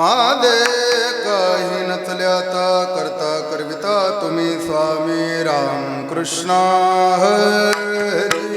मादे काही नचल्याता करता करविता तुम्ही स्वामी राम कृष्ण हरी.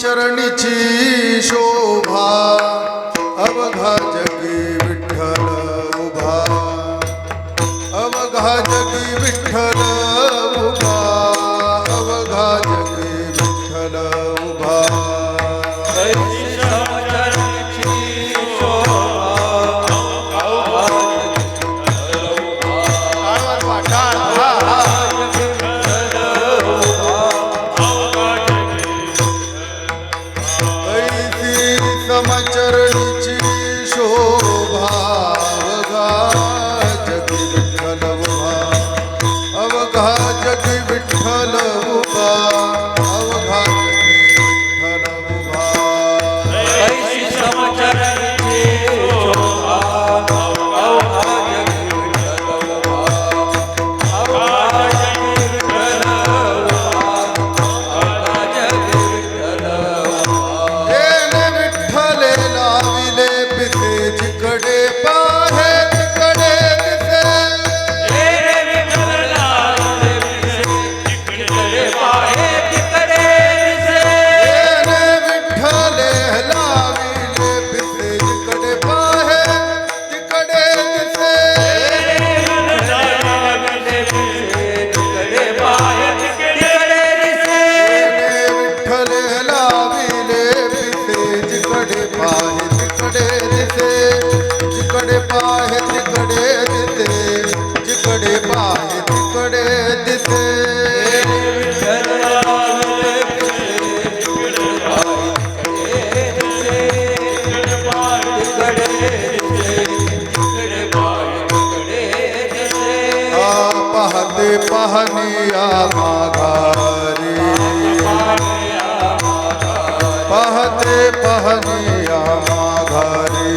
चरणीची शोभा अवघा जगी विठ्ठल उभा, अवघा जगी विठ्ठल उभा, अवघा जगी विठ्ठल उभा. समचरणीची शोभा अवघा जगी विठ्ठल उभा, अवघा जगी विठ्ठल उभा, अवघा जगी विठ्ठल उभा. ऐसी समचरणीची शोभा अवघा जगी विठ्ठल उभा, अवघा जगी विठ्ठल उभा, अवघा जगी विठ्ठल उभा. जिकडे पाहे तिकडे दिसे, जिकडे पाहे तिकडे दिसे, विठ्ठल लाविले पिसे जिकडे पाहे तिकडे दिसे, जिकडे पाहे तिकडे दिसे, विठ्ठल लाविले पिसे जिकडे पाहे तिकडे दिसे, जिकडे पाहे तिकडे दिसे, जिकडे पाहे तिकडे दिसे. पाहते पाहनिया माघारी, पाहते पाहनिया माघारी,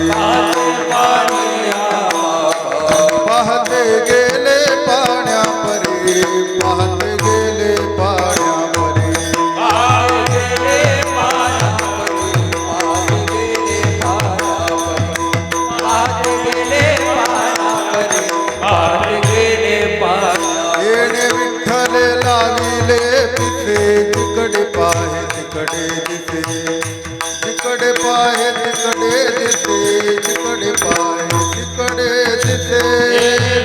पाहते गेले पाण्या परी, पाहते गेले पाण्या परी, येणे विठ्ठल लाविले पिसे जिकडे पाहे तिकडे दिसे, जिकडे पाहे तिकडे दिसे, जिकडे पाहे तिकडे दिसे.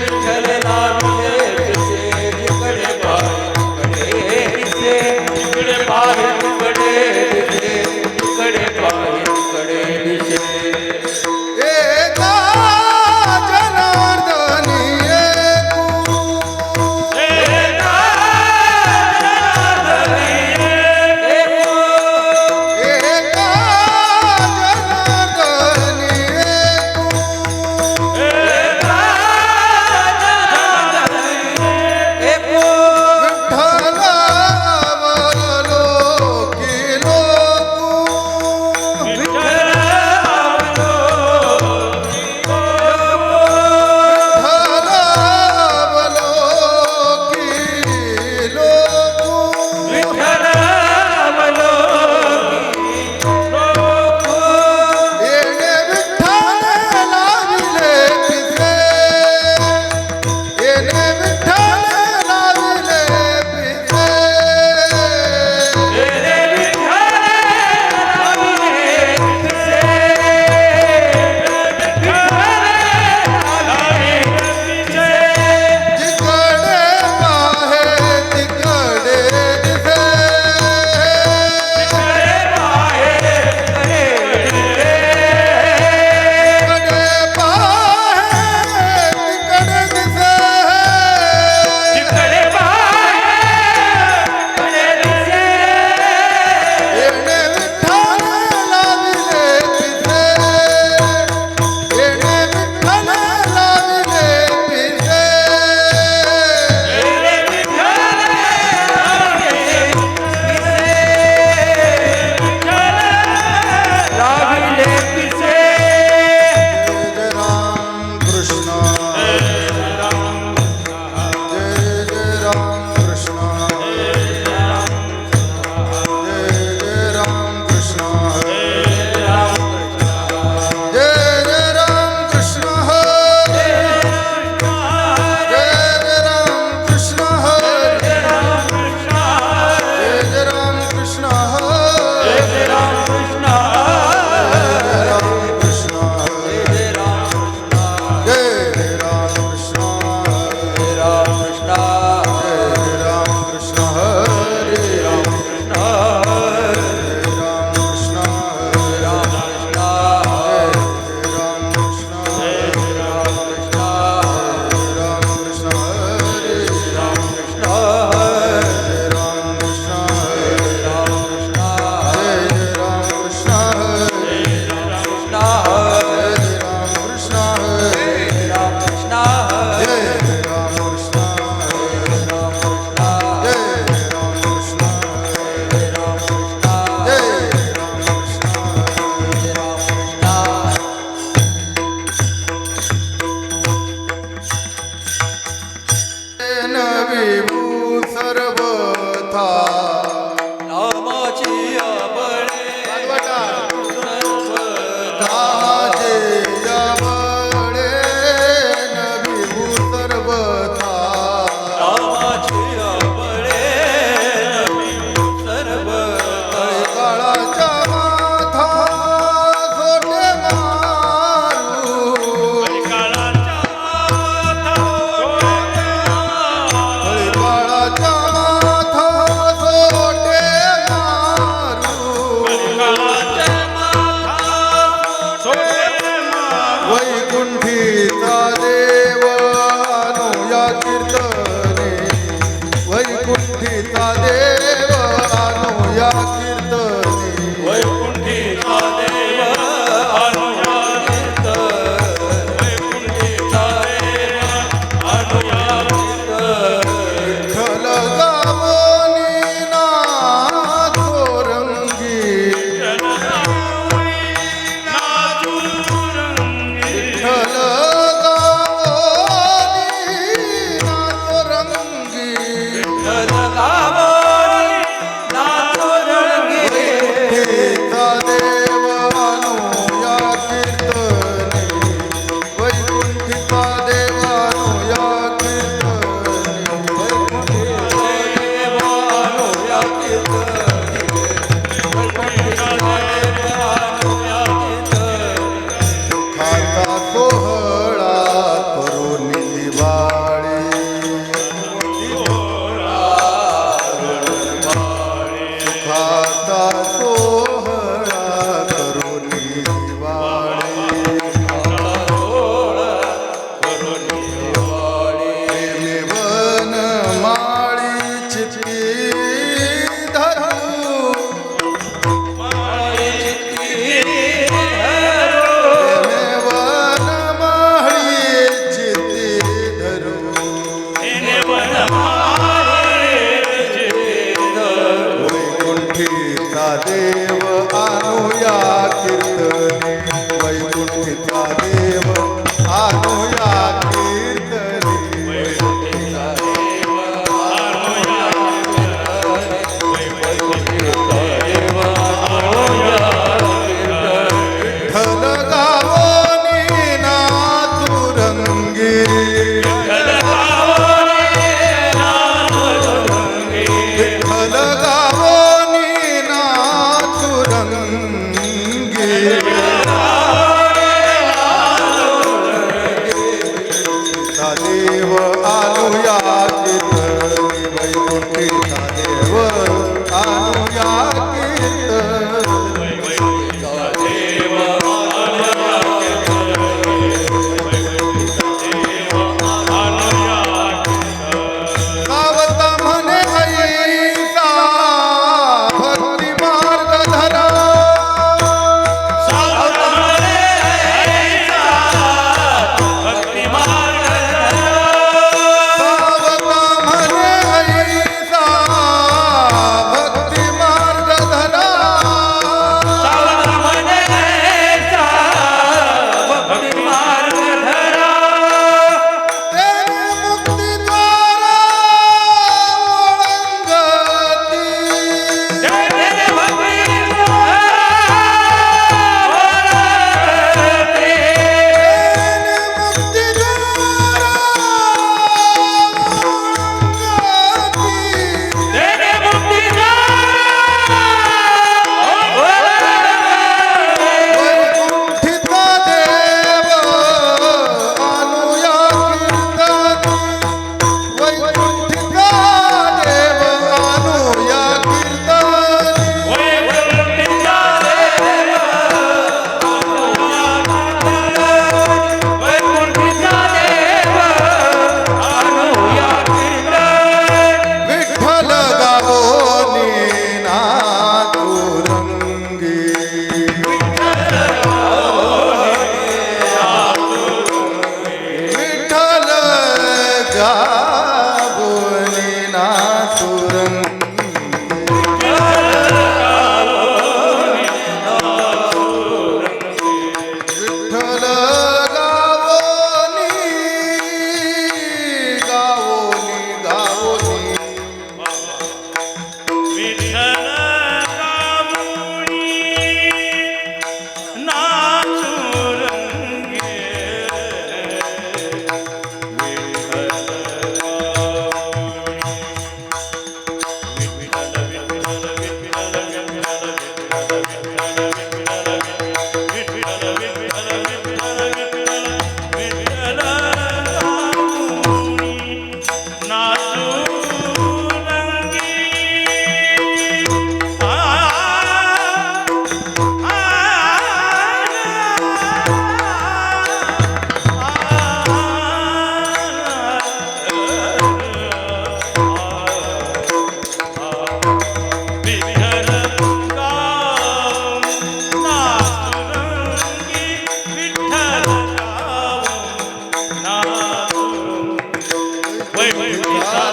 विठ्ठल लाविले पिसे जिकडे पाहे तिकडे दिसे, जिकडे पाहे तिकडे दिसे, जिकडे पाहे तिकडे दिसे.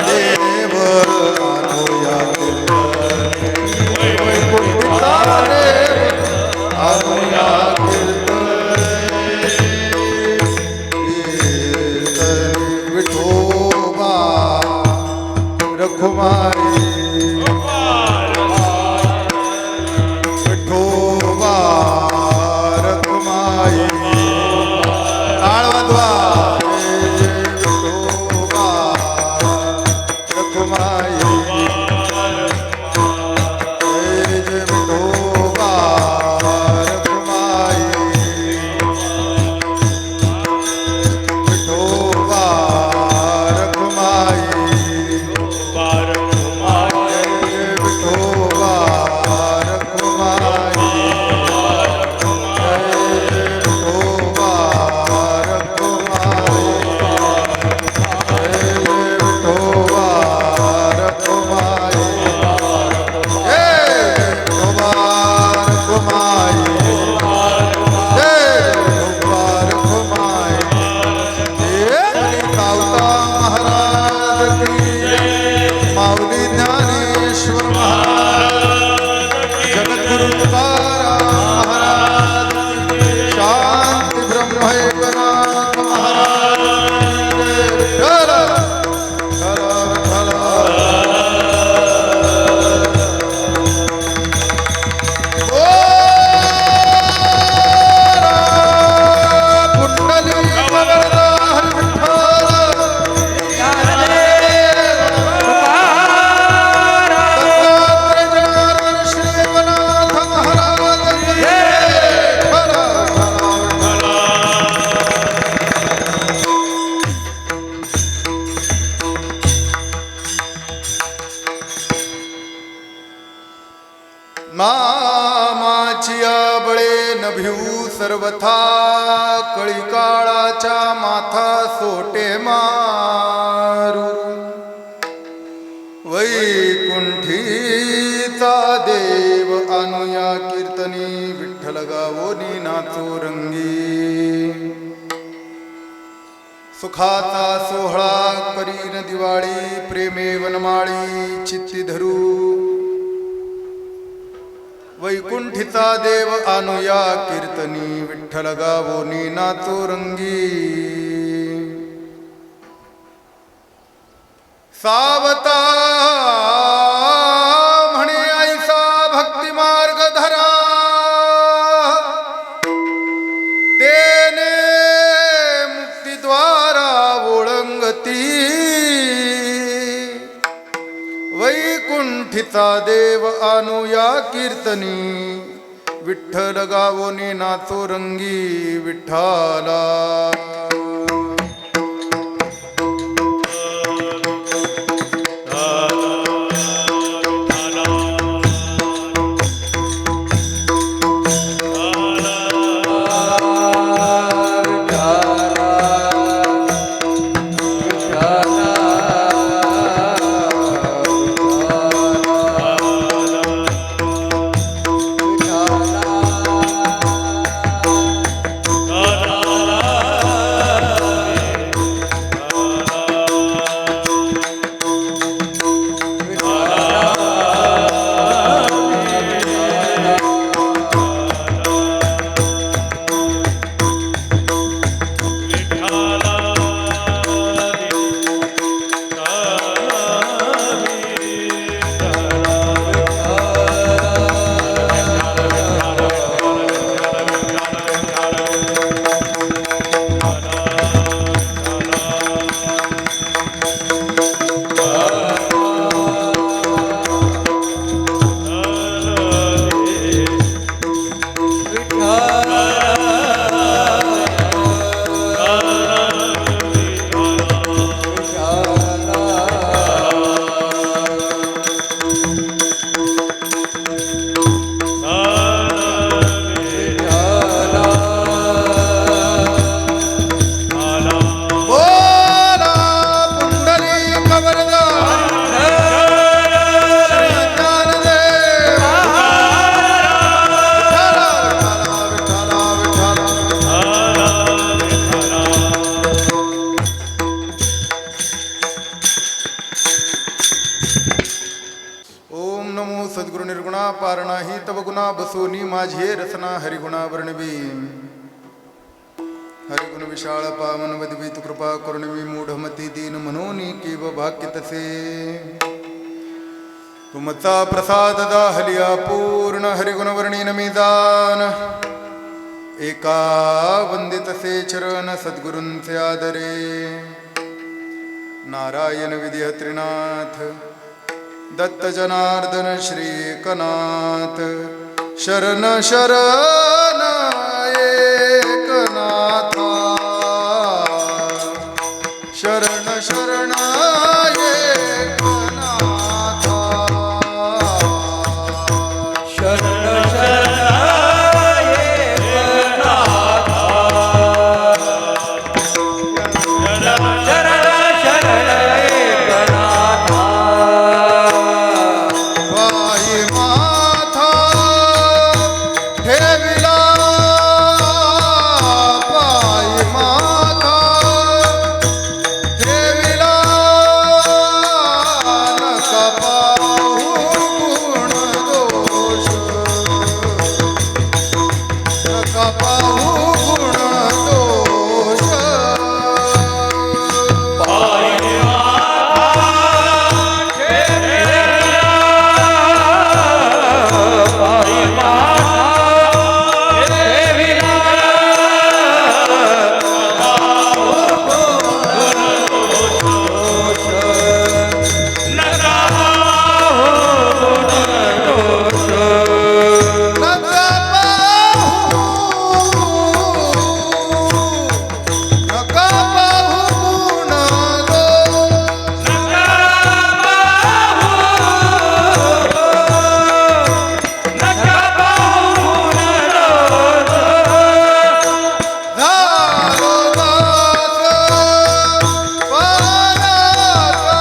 देव आणूया कीर्तनी वैकुंठीचा देव आणूया कीर्तनी विठोबा रखुमाई विठोबा रखुमाई टाळ वाजवा विठोबा रखुमाई जय जय विठोबा रखुमाई विठोबा रखुमाई जय विठोबा रखुमाई माऊली ज्ञानेश्वर महाराज जगद्गुरु तुकाराम महाराज शांती ब्रह्म एकनाथ महाराज विठ्ठल मामाचिया बळे न भिऊ सर्वथा कळी काळाच्या माथा सोटे मारू वैकुंठीचा देव आणूया कीर्तनी विठ्ठल गावोनी नाचो रंगी सुखाचा सोहळा करीन दिवाळी प्रेमे वनमाळी चित्ती धरू वैकुंठीचा देव आणूया कीर्तनी विठ्ठल गावोनी नाचो रंगी सावता म्हणे ऐसा भक्ती मार्ग धरा तेने मुक्तिद्वारा ओळंगती वैकुंठीचा देव आणूया कीर्तनी विठ्ठल गावोनी नाचो रंगी विठ्ठला माझी रसना हरिगुणावर्णवी. हरिगुण विशाळ पावन वदवी तू कृपा करुणवी. मूढमती दीन मनोनी केव भाग्य तसे. तुमचा प्रसाद दाहलिया पूर्ण. हरिगुणवर्णीन मी दान एका वंदितसे चरण सद्गुरूंचे आदरे. नारायण विधी त्रिनाथ दत्त जनार्दन श्री एकनाथ. शरण शरण एकनाथा. शरण शरण एकनाथा. शरण शरण एकनाथा. शरण शरण एकनाथा. पायी माथा ठेविला. पायी माथा ठेविला. नका पाहू गुण दोष. नका पाहू गुण दोष. पायी माथा ठेविला. पायी माथा ठेविला. नका पाहू गुण दोष. नका पाहू. नका पाहू गुण दोष. नका पाहू गुण दोष. झालो दास पायाचा. झालो दास पायाचा.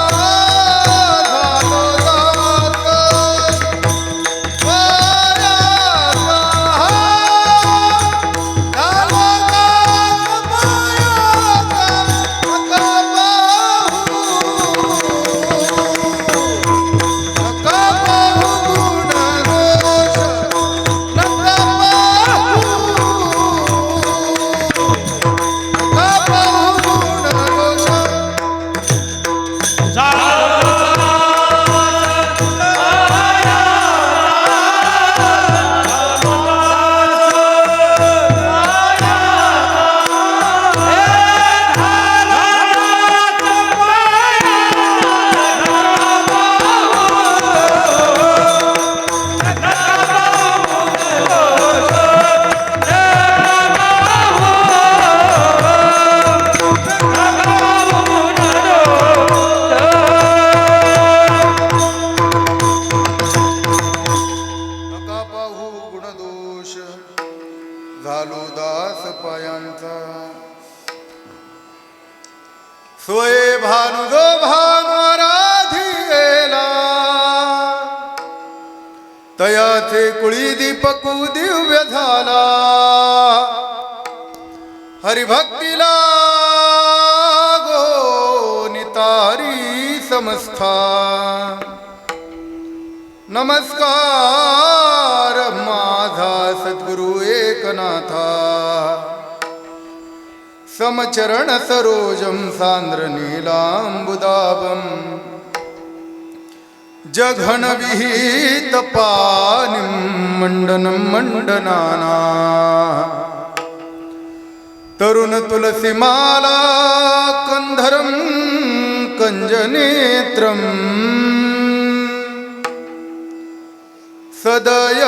झालो दास पायाचा. नका पाहू. नका पाहू गुण दोष. नका पाहू. नका पाहू गुण दोष. नका पाहू गुण दोष. झालो दास पायांचा. सोये भानु जो भानु आराधिला. तयाचे कुळी दीपकू दिव्य झाला. हरिभक्तीला गो नितारी समस्था. नमस्कार माझा सद्गुरु एकनाथा. समचरण सरोजम सांद्र नीलांबुदाबम. जघन विहित पानिम मंडनं मंडनाना. तरुण तुलसीमाला कंधरं कंजनेत्रम्. सदय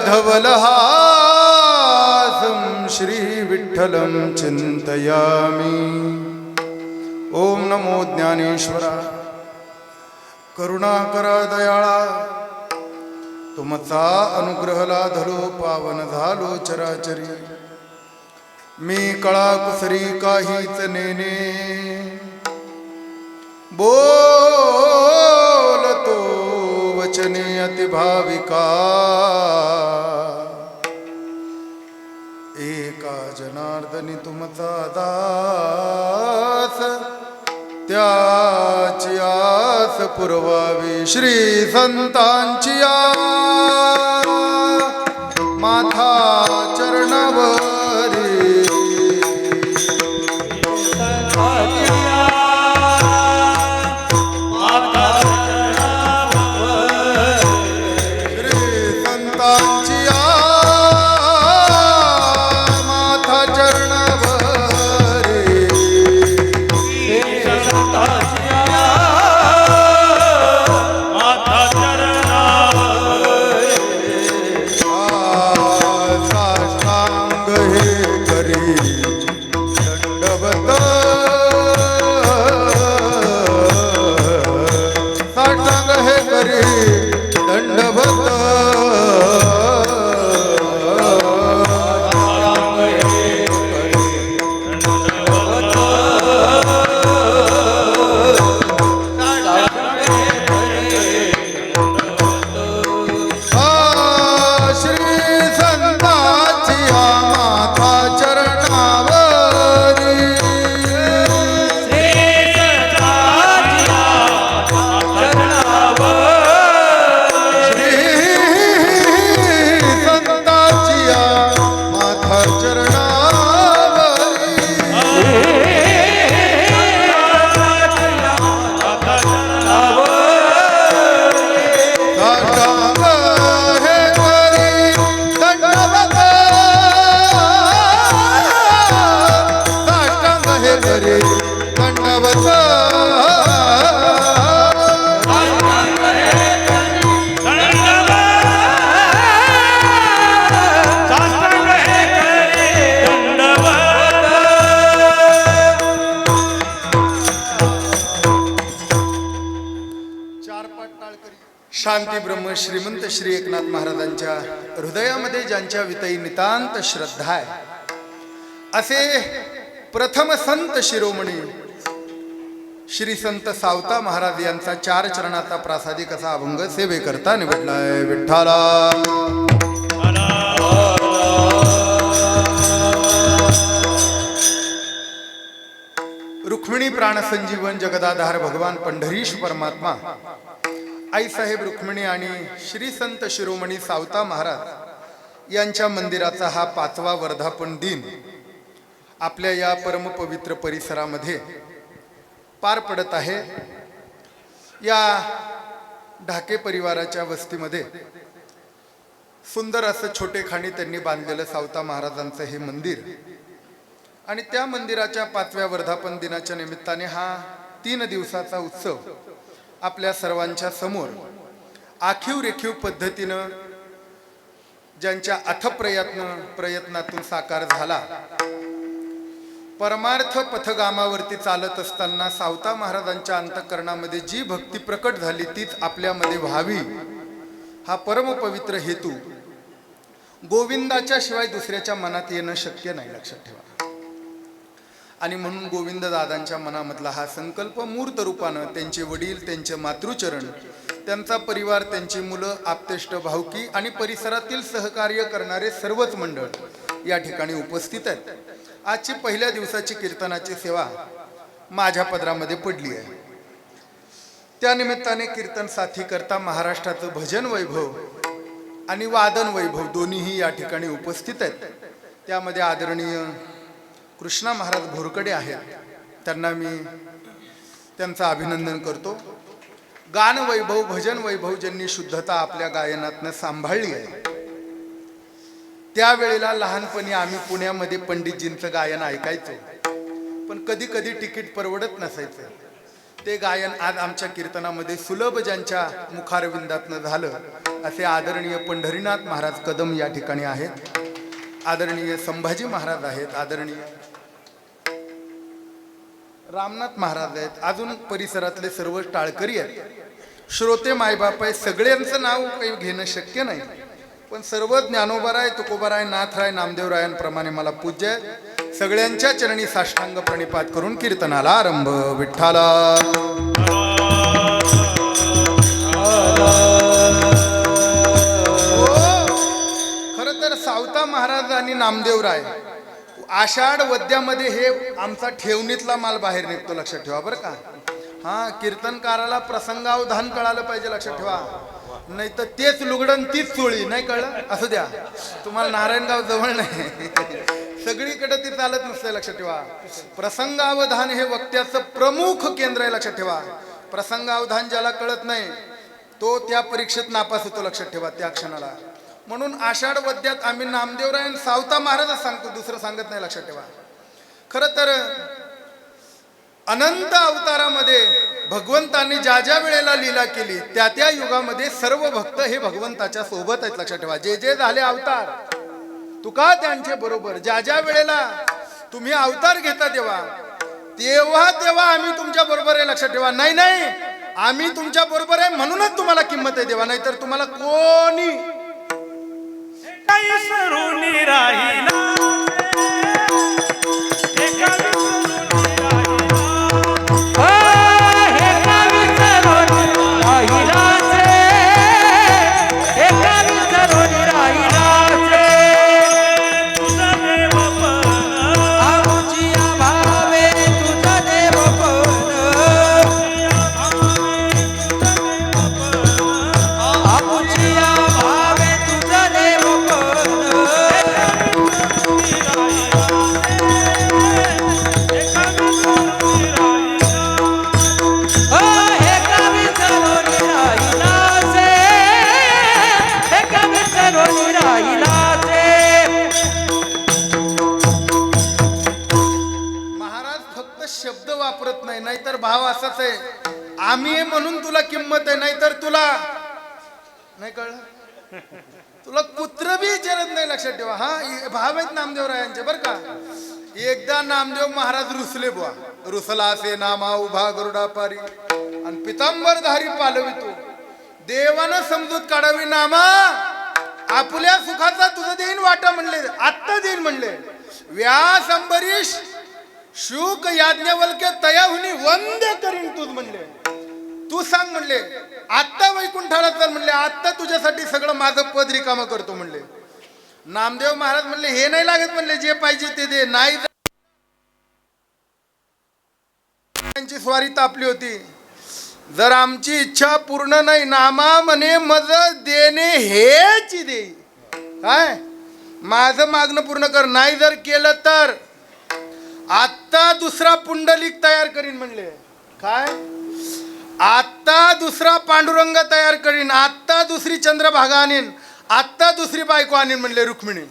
धवलहासं श्री विठ्ठलं चिंतयामि. ओम नमो ज्ञानेश्वरा. करुणाकरा दयाळा. तुमचा अनुग्रह लाधलो पावन झालो चराचरी. मी कळा कुसरी काहीच नेने. बोलतो वचने अतिभाविका. एका जनार्दनी तुमचा दास. त्याची आस पुरवावी श्री संतांची आस. माता माथा चरणावरी श्री संतांची माथा चरणावरी साष्टांग हे करी दंडवत साष्टांग हे करी दंडवत श्री संतांची माथा चरणावरी श्री संतांची माथा चरणावरी साष्टांग हे करी दंडवत साष्टांग हे करी दंडवत शांती ब्रह्म श्रीमंत श्री एकनाथ महाराजांच्या हृदयामध्ये ज्यांच्या वितई नितांत श्रद्धा आहे असे प्रथम संत शिरोमणी श्री संत सावता महाराज यांचा 4 चरणाचा प्रासादिक असा अभंग सेवे करता निवडलाय. विठ्ठला रुक्मिणी प्राणसंजीवन जगदाधार भगवान पंढरीश परमात्मा आई साहेब रुक्मिणी आणि श्री संत शिरोमणी सावता महाराज यांच्या मंदिराचा हा 5वा वर्धापन दिन आपल्या या परमपवित्र परिसरामध्ये पार पडत आहे. या ढाके परिवाराच्या वस्तीमध्ये सुंदर असं छोटेखानी त्यांनी बांधलेलं सावता महाराजांचं हे मंदिर आणि त्या मंदिराच्या 5व्या वर्धापन दिनाच्या निमित्ताने हा 3 दिवसाचा उत्सव आपल्या सर्वांच्या समोर आखीव रेखीव पद्धतीनं ज्यांच्या अथक प्रयत्नातून साकार झाला. परमार्थ पथगामावरती चालत असताना सावता महाराजांच्या अंतःकरणामध्ये जी भक्ती प्रकट झाली तीच आपल्यामध्ये व्हावी हा परमपवित्र हेतू गोविंदाच्या शिवाय दुसऱ्याच्या मनात येणं शक्य नाही, लक्षात ठेवा. आणि म्हणून गोविंद दादांच्या मनामधला हा संकल्प मूर्त रूपानं त्यांचे वडील, त्यांचे मातृचरण, त्यांचा परिवार, त्यांची मुलं, आप्तेष्ट, भावकी आणि परिसरातील सहकार्य करणारे सर्वच मंडळ या ठिकाणी उपस्थित आहेत. आजची पहिल्या दिवसाची कीर्तनाची सेवा माझ्या पदरामध्ये पडली आहे. त्या निमित्ताने कीर्तन साथी करता महाराष्ट्राचं भजन वैभव आणि वादन वैभव दोन्हीही या ठिकाणी उपस्थित आहेत. त्यामध्ये आदरणीय कृष्णा महाराज भोरकडे आहेत, त्यांना मी त्यांचं अभिनंदन करतो. गान वैभव, भजन वैभव ज्यांनी शुद्धता आपल्या गायनातनं सांभाळली आहे. त्यावेळेला लहानपणी आम्ही पुण्यामध्ये पंडितजींचं गायन ऐकायचो, पण कधी कधी तिकीट परवडत नसायचं. ते गायन आज आमच्या कीर्तनामध्ये सुलभ ज्यांच्या मुखारविंदातनं झालं असे आदरणीय पंढरीनाथ महाराज कदम या ठिकाणी आहेत, आदरणीय संभाजी महाराज आहेत, आदरणीय रामनाथ महाराज आहेत, अजून परिसरातले सर्व टाळकरी आहेत, श्रोते मायबाप आहे. सगळ्यांचं नाव काही घेणं शक्य नाही, पण सर्व ज्ञानोबाराय, तुकोबाराय, नाथराय, नामदेवरायांप्रमाणे मला पूज्य आहे. सगळ्यांच्या चरणी साष्टांग प्रणिपात करून कीर्तनाला आरंभ. विठ्ठला खरं तर सावता महाराज आणि नामदेवराय आषाढ वद्यामध्ये हे आमचा ठेवणीतला माल बाहेर निघतो, लक्षात ठेवा बरं का. हा, कीर्तनकाराला प्रसंगावधान कळालं पाहिजे, लक्षात ठेवा. नाही तर तेच लुगडन तीच चोळी, नाही कळलं? असू द्या, तुम्हाला नारायणगाव जवळ नाही, सगळीकडे ती चालत नसते, लक्षात ठेवा. प्रसंगावधान हे वक्त्याचं प्रमुख केंद्र आहे, लक्षात ठेवा. प्रसंगावधान ज्याला कळत नाही तो त्या परीक्षेत नापास होतो, लक्षात ठेवा त्या क्षणाला. म्हणून आषाढ वद्यात आम्ही नामदेवरायन सावता महाराजच सांगतो, दुसरं सांगत नाही, लक्षात ठेवा. खरं तर अनंत अवतारामध्ये भगवंतांनी ज्या ज्या वेळेला लीला केली त्या त्या युगामध्ये सर्व भक्त हे भगवंताच्या सोबत आहेत, लक्षात ठेवा. जे जे झाले अवतार तुका त्यांचे बरोबर, ज्या ज्या वेळेला तुम्ही अवतार घेता तेव्हा तेव्हा आम्ही तुमच्या बरोबर आहे, लक्षात ठेवा. नाही नाही, आम्ही तुमच्या बरोबर आहे म्हणूनच तुम्हाला किंमत आहे देवा, नाहीतर तुम्हाला कोणी काही सरुनी राहिला एका विसरून शब्द वापरत नाही, नाहीतर भाव असाच आहे, आम्ही आहे म्हणून तुला किंमत आहे, नाहीतर तुला नाही कळलं, तुला कुत्र बी विचारत नाही, लक्षात ठेवा. हा भाव आहेत नामदेवरायांचे बरं का. एकदा नामदेव महाराज रुसले बुवा, रुसला असे नामा उभा गरुडा पारी आणि पितांबरधारी पालवितो, देवानं समजूत काढावी नामा आपल्या सुखाचा तुझं देईन वाटा म्हणले, आत्ता देईन म्हणले. व्यास अंबरीश शुक याज्ञवल्क्य तयाहुनी वंद्य करीन तुझ म्हणले, तू सांग म्हणले, आत्ता वैकुंठाला चल म्हणले, आत्ता तुझ्यासाठी सगळं माझं पद रिकामं करतो म्हणले. नामदेव महाराज म्हणले हे नाही लागत म्हणले, जे पाहिजे ते दे. नाही, त्यांची स्वारी तापली होती, जर आमची इच्छा पूर्ण नाही नामा म्हणे मज देणे हेच दे, काय माझं मागणं पूर्ण कर, नाही जर केलं तर आत्ता दुसरा पुंडलिक तयार करीन म्हणले, काय आत्ता दुसरा पांडुरंग तयार करीन, आत्ता दुसरी चंद्रभागा आणीन, आत्ता दुसरी बायको आणीन म्हणले रुक्मिणी.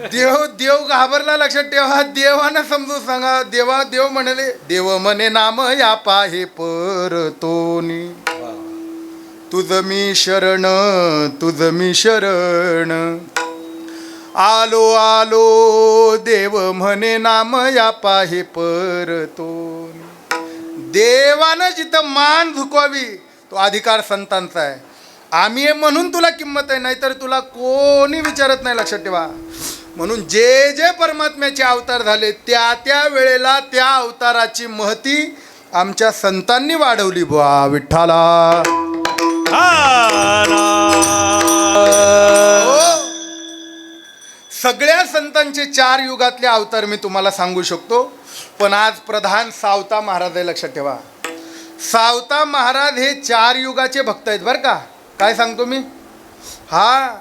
देव घाबरला, लक्षात ठेवा. देवानं समजून सांगा, देव म्हणाले, देव म्हणे नाम या पाहे परतोनी, तुझ मी शरण तुझ मी शरण, आलो आलो देव म्हणे नाम या पाहे परतोनी. देवानं जिथं मान झुकवावी तो अधिकार संतांचा आहे. आम्ही आहे म्हणून तुला किंमत आहे, नाहीतर तुला कोणी विचारत नाही, लक्षात ठेवा. म्हणून जे जे परमात्म्याचे अवतार झाले त्या त्या वेळेला त्या अवताराची महती आमच्या संतांनी वाढवली बुवा विठ्ठला. सगळ्या संतांचे 4 युगातले अवतार मी तुम्हाला सांगू शकतो, पण आज प्रधान सावता महाराज आहे, लक्षात ठेवा. सावता महाराज हे 4 युगाचे भक्त आहेत बरं का. काय सांगतो मी, हा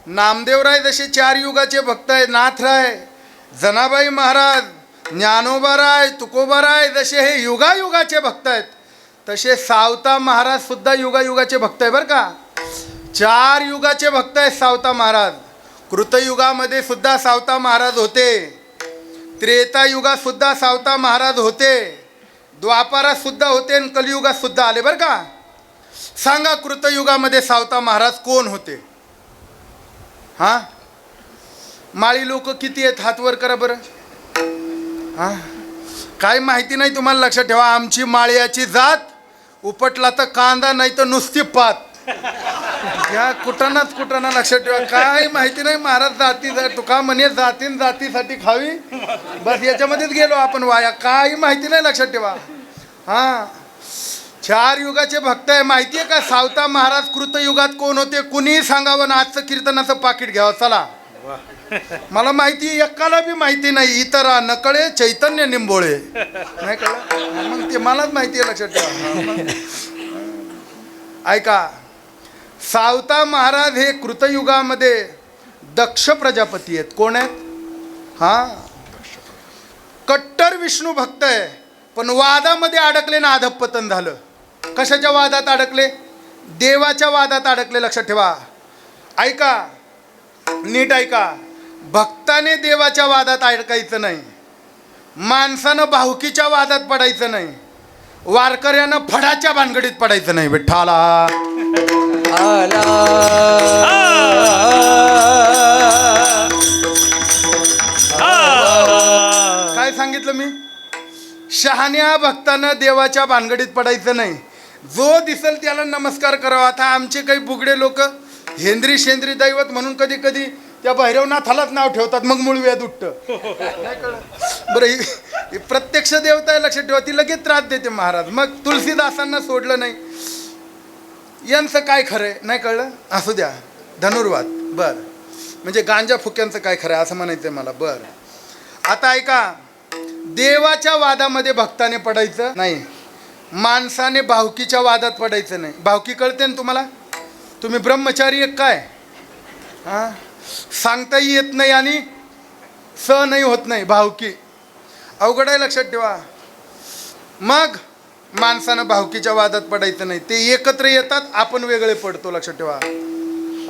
नामदेवराय जसे 4 युगाचे भक्त आहेत, नाथराय, जनाबाई महाराज, ज्ञानोबाराय, तुकोबाराय जसे हे युगायुगाचे भक्त आहेत, तसे सावता महाराज सुद्धा युगायुगाचे भक्त आहे बरं का. 4 युगाचे भक्त आहेत सावता महाराज. कृतयुगामध्ये सुद्धा सावता महाराज होते, त्रेतायुगात सुद्धा सावता महाराज होते, द्वापारात सुद्धा होते आणि कलियुगात सुद्धा आले बरं का. सांगा कृतयुगामध्ये सावता महाराज कोण होते? हा माळी लोक किती आहेत, हात वर करा बरं. हा काय माहिती नाही तुम्हाला, लक्षात ठेवा. आमची माळ्याची जात उपटला तर कांदा नाही तर नुसती पात, या कुटाणाच कुटाणा, लक्षात ठेवा. काय माहिती नाही महाराज जाती तुका म्हणे जातीन जातीसाठी खावी, बस याच्यामध्येच गेलो आपण वाया. काही माहिती नाही, लक्षात ठेवा. हा 4 युगाचे भक्त आहे. माहिती आहे का सावता महाराज कृतयुगात कोण होते? कुणीही सांगावं ना, आजचं कीर्तनाचं पाकिट घ्यावं चला. मला माहिती, एकाला बी माहिती नाही. इतरा नकळे चैतन्य निंबोळे, नाही कळलं मग ते मलाच माहिती आहे, लक्षात ठेवा. ऐका, सावता महाराज हे कृतयुगामध्ये दक्ष प्रजापती आहेत. कोण आहेत? हा, कट्टर विष्णू भक्त आहे, पण वादामध्ये अडकले ना, अधःपतन झालं. कशाच्या वादात अडकले? देवाच्या वादात अडकले. लक्षात ठेवा. ऐका, नीट ऐका. भक्ताने देवाच्या वादात अडकायचं नाही, माणसानं भावकीच्या वादात पडायचं नाही, वारकऱ्यानं फडाच्या भानगडीत पडायचं नाही. विठ्ठला काय सांगितलं मी? शहाण्या भक्तानं देवाच्या भानगडीत पडायचं नाही. जो दिसल त्याला नमस्कार करावा. आता आमचे काही बुगडे लोक हेंद्री शेंद्री दैवत म्हणून कधी कधी त्या भैरवनाथालाच नाव ठेवतात, मग मूळ वेद उठतं. नाही कळलं बरं? ही प्रत्यक्ष देवता आहे, लक्षात ठेवा. ती लगेच त्रास देते महाराज. मग तुलसीदासांना सोडलं नाही. यांचं काय खरंय? नाही कळलं? असू द्या. धनुर्वाद बर, म्हणजे गांजा फुक्यांचं काय खरं आहे असं म्हणायचंय मला. बर, आता ऐका, देवाच्या वादामध्ये भक्ताने पडायचं नाही, माणसाने भावकीच्या वादात पडायचं नाही. भावकी कळते ना तुम्हाला? तुम्ही ब्रह्मचारी एक काय हां, सांगताही येत नाही आणि नाही होत नाही. भावकी अवघड आहे, लक्षात ठेवा. मग माणसानं भावकीच्या वादात पडायचं नाही. ते एकत्र येतात, आपण वेगळे पडतो. लक्षात ठेवा.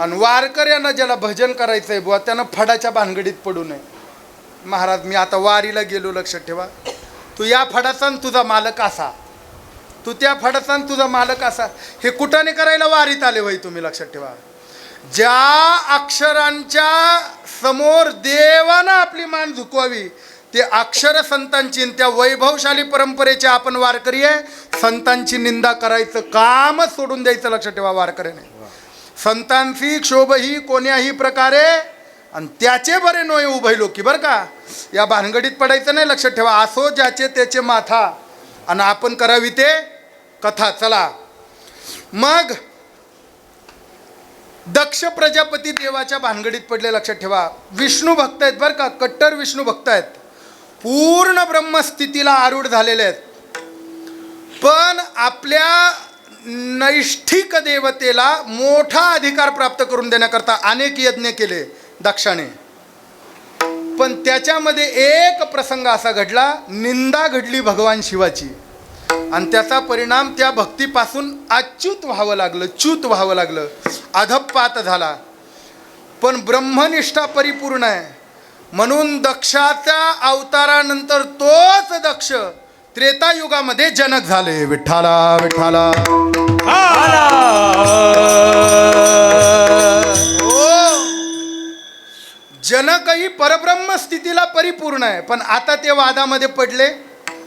आणि वारकऱ्यांना ज्याला भजन करायचं आहे बुवा, त्यानं फडाच्या भानगडीत पडू नये. महाराज मी आता वारीला गेलो, लक्षात ठेवा. तू या फडाचा आणि तुझा मालक असा, तू त्या फडाचा आणि तुझा मालक असा. हे कुठाने करायला वारीत आले होय तुम्ही? लक्षात ठेवा. ज्या अक्षरांच्या समोर देवानं आपली मान झुकवावी ते अक्षर संतांची, त्या वैभवशाली परंपरेचे आपण वारकरी आहे. संतांची निंदा करायचं कामच सोडून द्यायचं. लक्षात ठेवा. वारकऱ्याने संतांची क्षोभही कोण्याही प्रकारे आणि त्याचे बरे नोय उभय लोकी. बरं का, या भानगडीत पडायचं नाही. लक्षात ठेवा. असो ज्याचे त्याचे माथा आणि आपण करावी ते कथा. चला मग दक्ष प्रजापती देवाच्या भानगडीत पडले. लक्षात ठेवा. विष्णू भक्त आहेत बरं का, कट्टर विष्णू भक्त आहेत, पूर्ण ब्रह्मस्थितीला आरूढ झालेले आहेत. पण आपल्या नैष्ठिक देवतेला मोठा अधिकार प्राप्त करून देण्याकरता अनेक यज्ञ केले दक्षाने. पण त्याच्यामध्ये एक प्रसंग असा घडला, निंदा घडली भगवान शिवाची, आणि त्याचा परिणाम त्या भक्तीपासून अच्युत व्हावं लागलं, च्युत व्हावं लागलं, अधपात झाला. पण ब्रह्मनिष्ठा परिपूर्ण आहे म्हणून दक्षाच्या अवतारानंतर तोच दक्ष त्रेतायुगामध्ये जनक झाले. विठ्ठला विठ्ठला. जनकही परब्रह्म स्थितीला परिपूर्ण आहे, पण आता ते वादामध्ये पडले.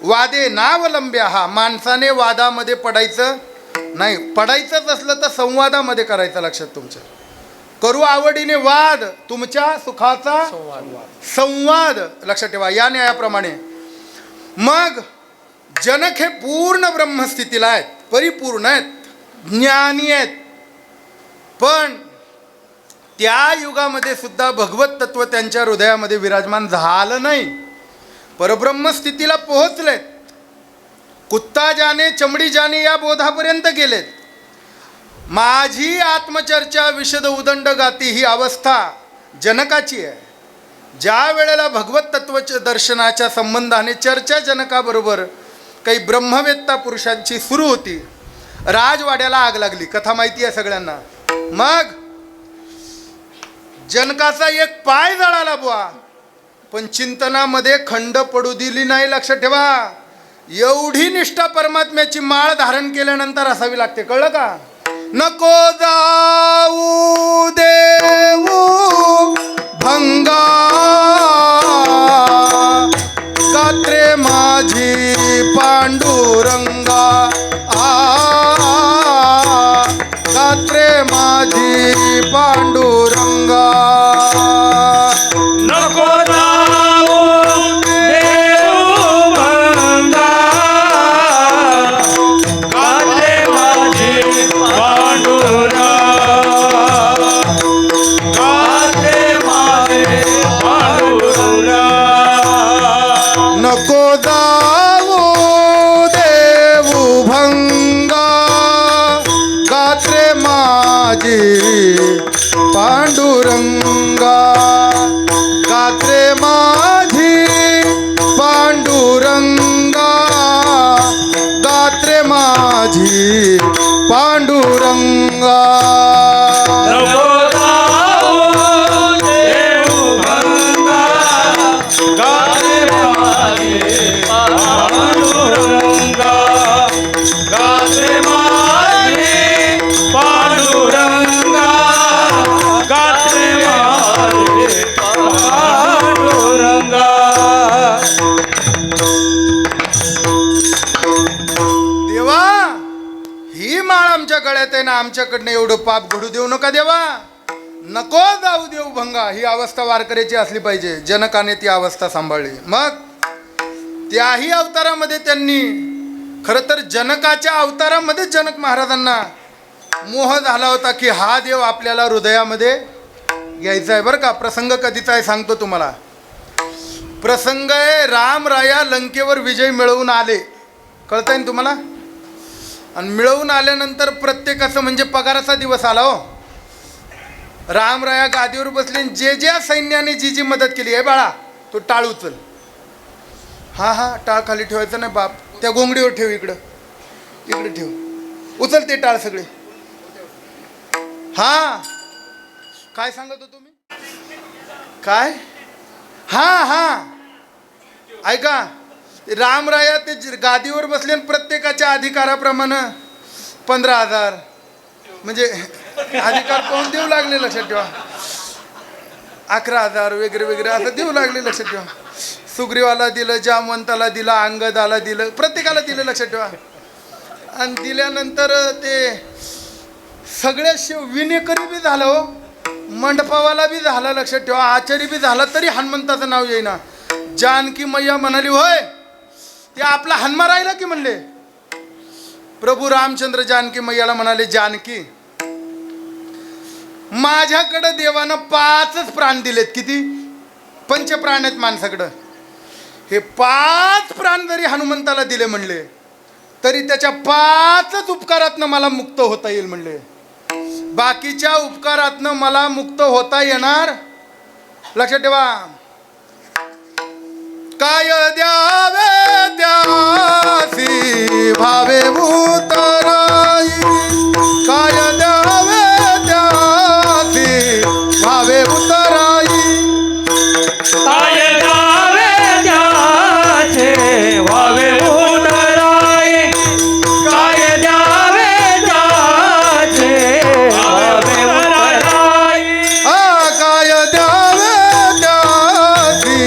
वादे नावलंब्या. हा, माणसाने वादामध्ये पडायचं नाही. पडायचंच असलं तर संवादामध्ये करायचं. लक्षात तुमच्या. करू आवडीने वाद, तुमच्या सुखाचा संवाद. लक्षात ठेवा. या न्यायाप्रमाणे मग जनक हे पूर्ण ब्रह्मस्थितीला आहेत, परिपूर्ण आहेत, ज्ञानी आहेत. पण त्या युगामध्ये सुद्धा भगवत तत्व त्यांच्या हृदयामध्ये विराजमान झालं नाही. परब्रह्म स्थितीला पोहोचलेत. कुत्ता जाने चमडी जाने या बोधापर्यंत गेलेत. माझी आत्मचर्चा विशद उदंड गाती ही अवस्था जनकाची आहे. ज्या वेळेला भगवत तत्वच्या दर्शनाच्या संबंधाने चर्चा जनकाबरोबर काही ब्रह्मवेत्ता पुरुषांची सुरू होती, राजवाड्याला आग लागली. कथा माहिती आहे सगळ्यांना. मग जनकाचा एक पाय जळाला बुवा, पण चिंतनामध्ये खंड पडू दिली नाही. लक्षात ठेवा. एवढी निष्ठा परमात्म्याची माळ धारण केल्यानंतर असावी लागते. कळलं का? नको जाऊ देऊ भंगा गात्रे माझी पांडुरंगा. गात्रे माझी पांडुरंगा. नको जाऊ देऊ भंगा गाते माझी पांडुरंगा. गाते गात्रे माझी पांडुरंगा, गात्रे माझी पांडुरंगा. नको जाऊ देऊ भंगा, गाणे माझे पांडुरंगा, गाणे माझे पांडुरंगा, गाणे माझे पांडुरंगा. देवा, ही माळ आमच्या गळ्यात आहे ना, आमच्याकडनं एवढं पाप घडू देऊ नका देवा. नको जाऊ देऊ भंगा. ही अवस्था वारकऱ्याची असली पाहिजे. जनकाने ती अवस्था सांभाळली. मग त्याही अवतारामध्ये त्यांनी, खरं तर जनकाच्या अवतारामध्ये जनक महाराजांना मोह झाला होता की हा देव आपल्याला हृदयामध्ये घ्यायचा आहे. बरं का, प्रसंग कधीचा आहे सांगतो तुम्हाला. प्रसंग आहे, रामराया लंकेवर विजय मिळवून आले. कळतंय ना तुम्हाला. आणि मिळवून आल्यानंतर प्रत्येकाचं म्हणजे पगाराचा दिवस आला हो. रामराया गादीवर बसले. जे ज्या सैन्याने जी जी मदत केली आहे बाळा, तो टाळ उचल. हा हा, टाळ खाली ठेवायचं नाही बाप, त्या गोंगडीवर ठेव, इकडं इकडे ठेव, उचल ते टाळ सगळे. हा, काय सांगत हो तुम्ही? काय? हा हा, ऐका, रामराया ते गादीवर बसले आणि प्रत्येकाच्या अधिकाराप्रमाणे 15,000 म्हणजे अधिकार कोण देऊ लागले लक्षात ठेवा. 11,000 वगैरे वगैरे असं देऊ लागले लक्षात ठेवा. सुग्रीवाला दिलं, जामवंताला दिलं, अंगदाला दिलं, प्रत्येकाला दिलं लक्षात ठेवा. आणि दिल्यानंतर ते सगळ्या विनेकरी बी झालं हो, मंडपावाला बी झाला लक्षात ठेवा, आचारी बी झाला, तरी हनुमंताचं नाव येईना. जानकी मैया म्हणाली होय ते आपला हनुमा राहिला की म्हणले. प्रभू रामचंद्र जानकी मैयाला म्हणाले, जानकी माझ्याकडे देवानं 5च प्राण दिलेत. किती? पंचप्राण आहेत माणसाकडं. हे 5 प्राण जरी हनुमंताला दिले म्हणले तरी त्याच्या 5च उपकारातनं मला मुक्त होता येईल म्हणले. बाकीच्या उपकारातनं मला मुक्त होता येणार. लक्षात ठेवा. काय द्यावे त्यासी भावे उतराई, काय द्यावे त्यासी भावे उतराई. काय द्यावे त्याचे व्हावे उतराई, काय द्यावे त्याचे व्हावे उतराई. काय द्यावे त्यासी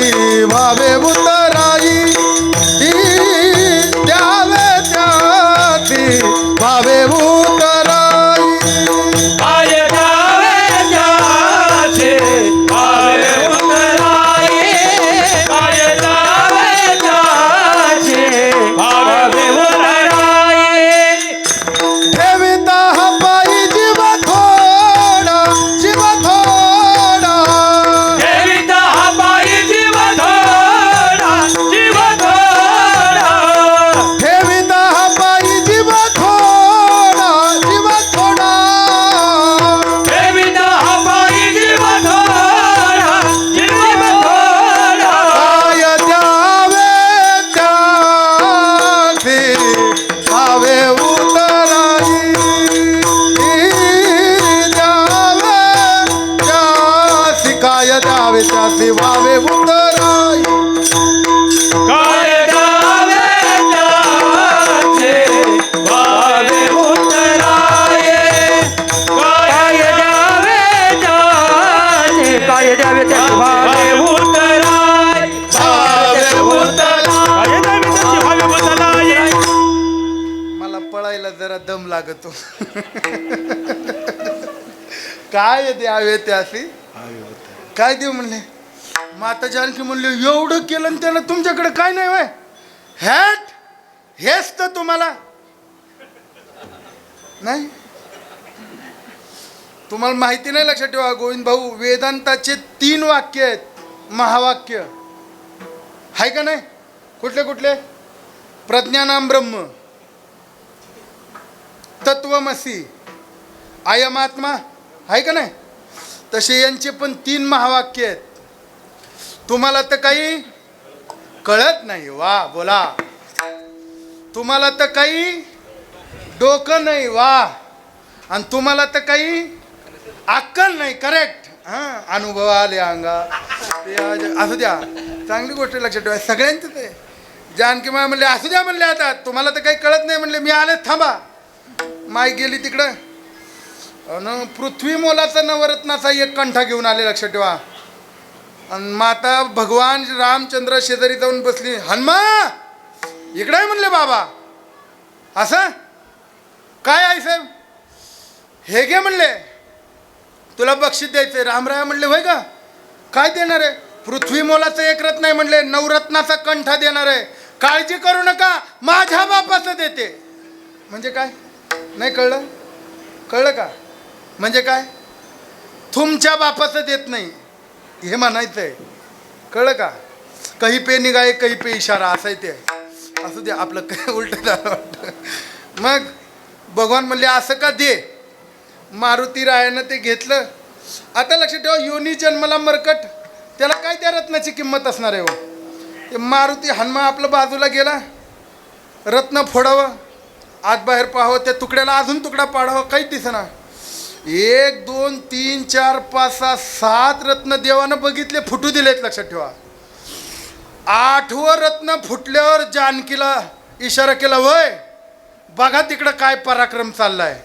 भावे उतराई, द्यावे त्यासी भावे उतराई. काय द्यावे त्याचे व्हावे उतराई, काय द्यावे त्याचे व्हावे उतराई. ठेविता हा पायी जीव थोडा, जीव थोडा. ठेविता हा पायी जीव थोडा, जीव थोडा. ठेविता हा पायी जीव थोडा, जीव थोडा. ठेविता हा पायी जीव थोडा, जीव थोडा. काय द्यावे त्यासी भावे उतराई, द्यावे त्यासी, काय द्यावे त्यासी भावे उतराई. काय द्यावे त्याचे व्हावे उतराई, काय द्यावे त्याचे, काय द्यावे त्याचे व्हावे उतराई, भावे उतराई, काय द्यावे त्याचे व्हावे उतराई. मला पळायला जरा दम लागतो. काय द्यावे त्यासी काय देऊ म्हणले. माता जानकी म्हणले एवढं केलं आणि त्यानं तुमच्याकडे काय नाही होय. हॅट, हेच तर तुम्हाला नाही. तुम्हाला माहिती नाही. लक्षात ठेवा गोविंद भाऊ, वेदांताचे 3 वाक्य आहेत, महावाक्य आहे का नाही. कुठले कुठले? प्रज्ञानाम ब्रह्म, तत्वमसी, अयमात्मा, आहे का नाही. तसे यांचे पण 3 महावाक्य आहेत. तुम्हाला तर काही कळत नाही, वा बोला. तुम्हाला तर काही डोकं नाही, वा. आणि तुम्हाला तर काही अक्कल नाही, करेक्ट. हां, अनुभव आले अंगा असू द्या. चांगली गोष्ट लक्षात ठेवा, सगळ्यांचंच आहे. जानकी माय म्हणले असू द्या म्हणले, आता तुम्हाला तर काही कळत नाही म्हणले, मी आले थांबा. माय गेली तिकडं आणि पृथ्वी मोलाचा नवरत्नाचा एक कंठा घेऊन आले, लक्षात ठेवा. आणि माता भगवान रामचंद्र शेजारी जाऊन बसली. हनुमा इकडे आहे म्हणले बाबा. असं काय आहे साहेब? हे घे म्हणले, तुला बक्षीस द्यायचंय. रामराया म्हणले होय का, काय देणार आहे? पृथ्वी मोलाचं एक रत्न आहे म्हणले, नवरत्नाचा कंठा देणार आहे. काळजी करू नका, माझ्या बापाचं देते. म्हणजे काय? नाही कळलं? कळलं का? म्हणजे काय? तुमच्या बापाचं देत नाही हे म्हणायचं आहे. कळलं का? कही पे निगाहे कही पे इशारा, असं आहे ते. असू दे, आपलं काय उलट झालं वाटतं. मग भगवान म्हणले असं का दे. मारुती रायानं ते घेतलं. आता लक्षात ठेवा, योनी जन्मला मरकट, त्याला काय त्या रत्नाची किंमत असणार आहे हो. ते मारुती हनुमा आपलं बाजूला गेला, रत्न फोडावं, आत बाहेर पाहावं, त्या तुकड्याला अजून तुकडा पाडावं, काहीच दिसेना. 1 2 3 4 5 6 7 रत्न देवानं बघितले, फुटू दिलेत. लक्षात ठेवा, 8वं रत्न फुटल्यावर जानकीला इशारा केला, होय बघा तिकडं काय पराक्रम चाललाय.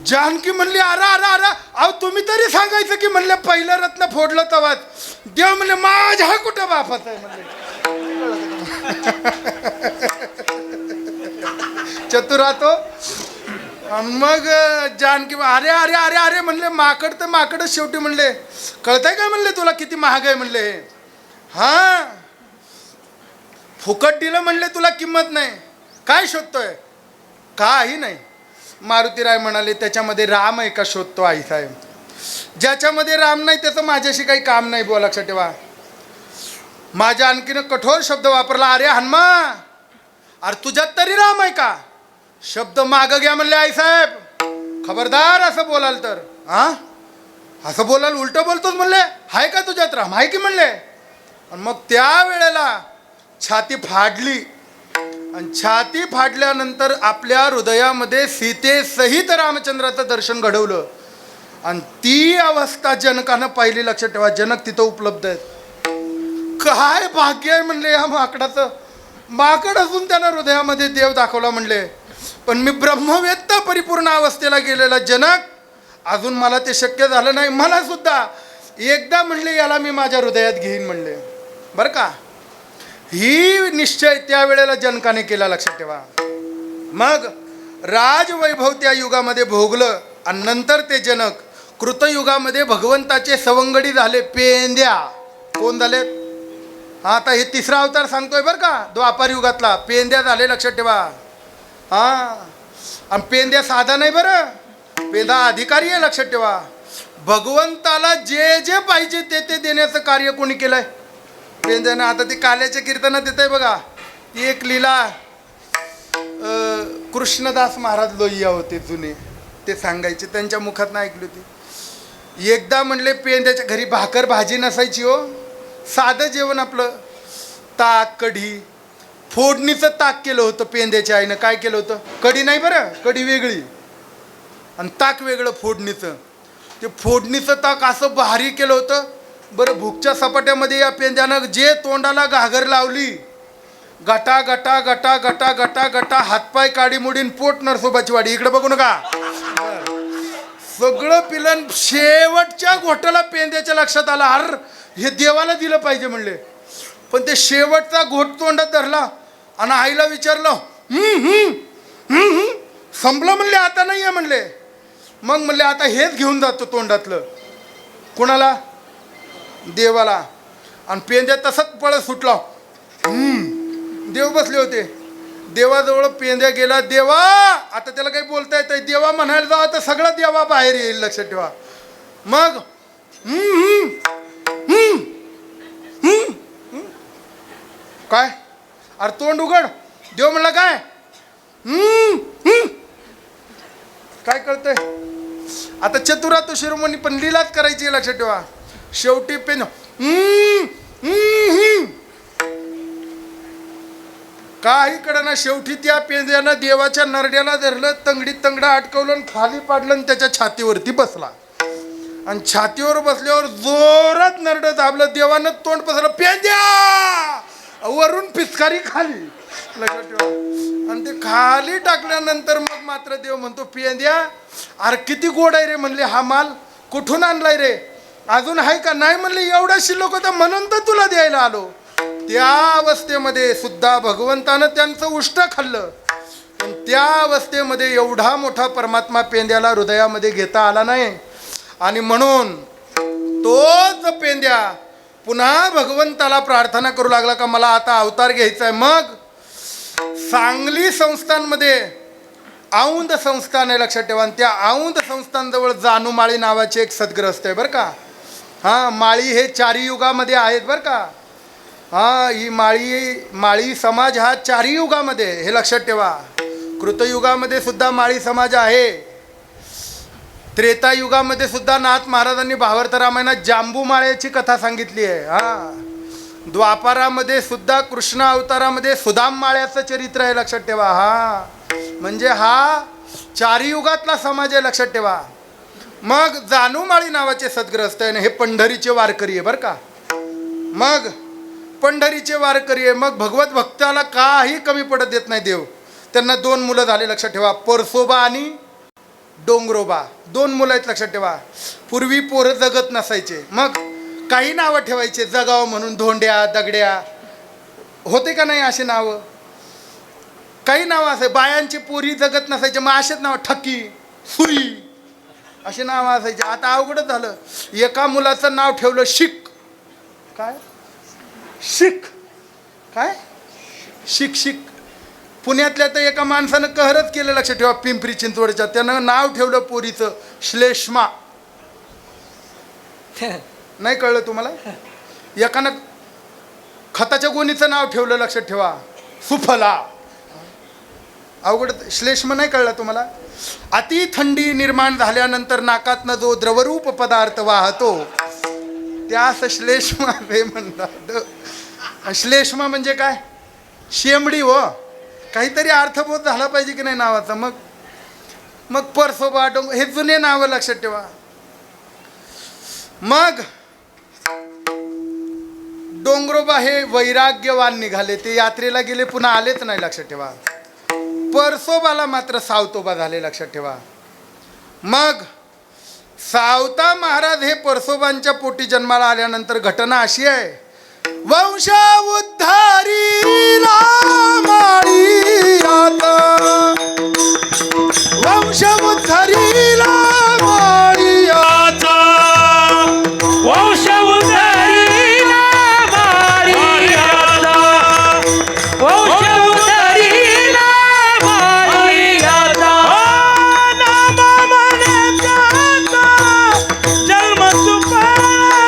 जानकी म्हणली अरे अरे अरे, अहो तुम्ही तरी सांगायचं की म्हणले पहिलं रत्न फोडलं तवाच. देव म्हणले माझ्या कुठं बापाचं आहे म्हणले. चतुरा तो. मग जानकी अरे अरे अरे अरे म्हणले, माकड तर माकडच शेवटी म्हणले. कळतंय काय म्हणले तुला किती महाग आहे म्हणले हे. हा, फुकट दिलं म्हणले, तुला किंमत नाही. काय शोधतोय? काही नाही. मारुतीराय म्हणाले त्याच्यामध्ये राम आहे का शोधतो आई साहेब. ज्याच्यामध्ये राम नाही त्याचं माझ्याशी काही काम नाही बुवा, लक्षात ठेवा. माझ्या आणखीन कठोर शब्द वापरला, अरे हनुमा अरे तुझ्यात तरी राम आहे का. शब्द माग घ्या म्हणले आई साहेब, खबरदार असं बोलाल तर. हा, असं बोलाल उलट बोलतोच म्हणले. आहे का तुझ्यात राम? आहे की म्हणले. आणि मग त्या वेळेला छाती फाडली, आणि छाती फाडल्यानंतर आपल्या हृदयामध्ये सीतेसहित रामचंद्राचं दर्शन घडवलं. आणि ती अवस्था जनकानं पाहिली. लक्षात ठेवा, जनक तिथं उपलब्ध आहेत. काय भाग्य आहे म्हणले या माकडाचं. माकड असून त्यानं हृदयामध्ये देव दाखवला म्हणले. पण मी ब्रह्मवेत्ता परिपूर्ण अवस्थेला गेलेला जनक, अजून मला ते शक्य झालं नाही. मला सुद्धा एकदा म्हणले याला मी माझ्या हृदयात घेईन म्हणले. बरं का, ही निश्चय त्यावेळेला जनकाने केला, लक्षात ठेवा. मग राजवैभव त्या युगामध्ये भोगलं. आणि नंतर ते जनक कृतयुगामध्ये भगवंताचे सवंगडी झाले, पेंद्या. कोण झालेत? आता हे 3रा अवतार सांगतोय बरं का, द्वापार युगातला. पेंद्या झाले, लक्षात ठेवा. हां, आणि पेंद्या साधा नाही बरं, पेंदा अधिकारी आहे, लक्षात ठेवा. भगवंताला जे जे पाहिजे ते ते देण्याचं कार्य कोणी केलंय? पेंद्यानं. आता ती काल्याच्या कीर्तनात येत आहे बघा, ती एक लीला कृष्णदास महाराज लोहिया होते जुने, ते सांगायचे, त्यांच्या मुखात ऐकली होती. एकदा म्हणले पेंद्याच्या घरी भाकर भाजी नसायची हो, साधं जेवण आपलं, ताक कढी. फोडणीचं ताक केलं होतं पेंद्याच्या आईनं. काय केलं होतं? कढी नाही बरं, कढी वेगळी आणि ताक वेगळं फोडणीचं. ते फोडणीचं ताक असं भारी केलं होतं बरं. भूकच्या सपाट्यामध्ये या पेंद्यानं जे तोंडाला घागर लावली, गटा गटा गटा गटा गटा गटा हातपाय काडी मोडीन, पोट नरसोबाची वाडी. इकडे बघू नका, सगळं पिलन. शेवटच्या घोटाला पेंद्याच्या लक्षात आला, अर हे देवाला दिलं पाहिजे म्हणले. पण ते शेवटचा घोट तोंडात धरला आणि आईला विचारलं, संपलं म्हणले, आता नाही आहे म्हणले. मग म्हणले आता हेच घेऊन जातो तोंडातलं. कोणाला? देवाला. आणि पेंद्या तसंच पळत सुटला. देव बसले होते. देवाजवळ पेंद्या गेला. देवा, आता त्याला काही बोलता येत नाही. देवा म्हणायला जावा तर सगळं देवा बाहेर येईल, लक्षात ठेवा. मग काय? अरे तोंड उघड. देव म्हणला काय? काय कळतंय? आता चतुरात शिरोमणी पण लीलाच करायची आहे, लक्षात ठेवा. शेवटी पेन काही कडना शेवटी त्या पेंद्यानं देवाच्या नरड्याला धरलं, तंगडीत तंगडा अटकवलं आणि खाली पाडलं आणि त्याच्या छातीवरती बसला. आणि छातीवर बसल्यावर जोरात नरड दाबलं. देवानं तोंड पसरलं, पेंद्या वरून पिचकारी खाली, लक्षात ठेवा. आणि ते खाली टाकल्यानंतर मग मात्र देव म्हणतो, पेंद्या अरे किती गोड आहे रे. म्हणले हा माल कुठून आणलाय रे, अजून आहे का. नाही म्हणले एवढा शिल्लक होता म्हणून तर तुला द्यायला आलो. त्या अवस्थेमध्ये सुद्धा भगवंतानं त्यांचं उष्ट खाल्लं. पण त्या अवस्थेमध्ये एवढा मोठा परमात्मा पेंद्याला हृदयामध्ये घेता आला नाही. आणि म्हणून तोच पेंद्या पुन्हा भगवंताला प्रार्थना करू लागला का मला आता अवतार घ्यायचा आहे. मग सांगली संस्थांमध्ये औंध संस्थान आहे, लक्षात ठेवा. आणि त्या औंध संस्थानजवळ जानूमाळी नावाचे एक सद्ग्रस्त आहे बरं का. हां, माळी हे चारी युगामध्ये आहेत बरं का. हां, ही माळी समाज हा चारी युगामध्ये, हे लक्षात ठेवा. कृतयुगामध्ये सुद्धा माळी समाज आहे. त्रेतायुगामध्ये सुद्धा नाथ महाराजांनी भावार्थ रामायणात जांबू माळ्याची कथा सांगितली आहे. हां, द्वापारामध्ये सुद्धा कृष्ण अवतारामध्ये सुदाम माळ्याचं चरित्र आहे, लक्षात ठेवा. हां, म्हणजे हा चारी युगातला समाज आहे, लक्षात ठेवा. मग जानूमाळी नावाचे सद्ग्रस्त आहे, हे पंढरीचे वारकरी आहे बरं का. मग पंढरीचे वारकरी आहे. मग भगवत भक्ताला काही कमी पडत देत नाही देव. त्यांना 2 मुलं झाले, लक्षात ठेवा. परसोबा आणि डोंगरोबा, 2 मुलं आहेत, लक्षात ठेवा. पूर्वी पोरं जगत नसायचे, मग काही नावं ठेवायचे जगावं म्हणून. धोंड्या, दगड्या होते का नाही असे नावं. काही नावं असे, बायांची पोरी जगत नसायचे, मग असेच नावं, ठकी, सुई असे नावं असायचे. आता अवघडच झालं. एका मुलाचं नाव ठेवलं शिक. काय शिक, काय शिक शिक. पुण्यातल्या तर एका माणसानं कहरच केलं, लक्षात ठेवा. पिंपरी चिंचवडच्या त्यानं नाव ठेवलं पोरीचं श्लेष्मा. नाही कळलं तुम्हाला. एकानं खताच्या गोणीचं नाव ठेवलं, लक्षात ठेवा, सुफला. अवघड. श्लेष्म नाही कळलं तुम्हाला. अति थंडी निर्माण झाल्यानंतर नाकातनं जो द्रवरूप पदार्थ वाहतो त्यास श्लेष्मा हे म्हणतात. श्लेष्मा म्हणजे काय, शेंबडी हो. काहीतरी अर्थबोध झाला पाहिजे की नाही नावाचा. मग परसोबा, डोंग हे जुने नावं, लक्षात ठेवा. मग डोंगरोबा हे वैराग्यवान निघाले, ते यात्रेला गेले, पुन्हा आलेच नाही, लक्षात ठेवा. परसोबाला मात्र सावतोबा झाले, लक्षात ठेवा. मग सावता महाराज हे परसोबांच्या पोटी जन्माला आल्यानंतर घटना अशी आहे, वंश उद्धारीला माळी आता, वंश उद्धारीला माळी आता, वंश उद्धारीला माळी आता, वंश उद्धारीला माळी आता. नामा म्हणायचा जन्म सुफळ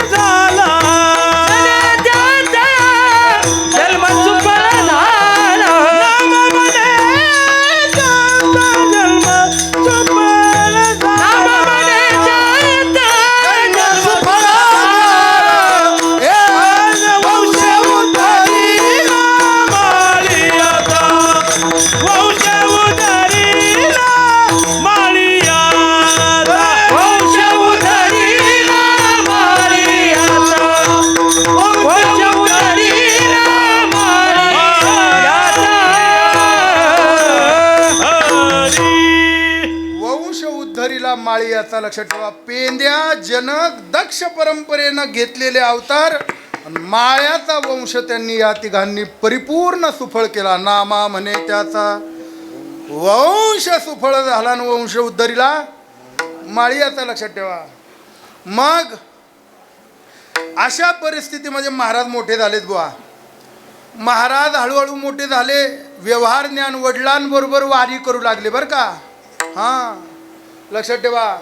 झाला, जन्म सुफळ झाला. नामा म्हणायचा जन्म सुफळ झाला, नामा म्हणायचा जन्म सुफळ झाला. वंश उद्धारीला माळी आता, वंश उद्धारीला माळी आता, वंश उद्धारीला माळी आता, वंश उद्धारीला माळी आता. वंश उद्धरीला माळी याचा, लक्षात ठेवा. पेंद्या जनक दक्ष परंपरेनं घेतलेले अवतार आणि माळ्याचा वंश त्यांनी या तिघांनी परिपूर्ण सुफळ केला. नामा म्हणे त्याचा वंश सुफळ झाला आणि वंश उद्धरीला माळी याचा, लक्षात ठेवा. मग अशा परिस्थितीमध्ये महाराज मोठे झालेत बुवा. महाराज हळूहळू मोठे झाले, व्यवहार ज्ञान वडिलांबरोबर वारी करू लागले बरं का. हां, लक्षात ठेवा.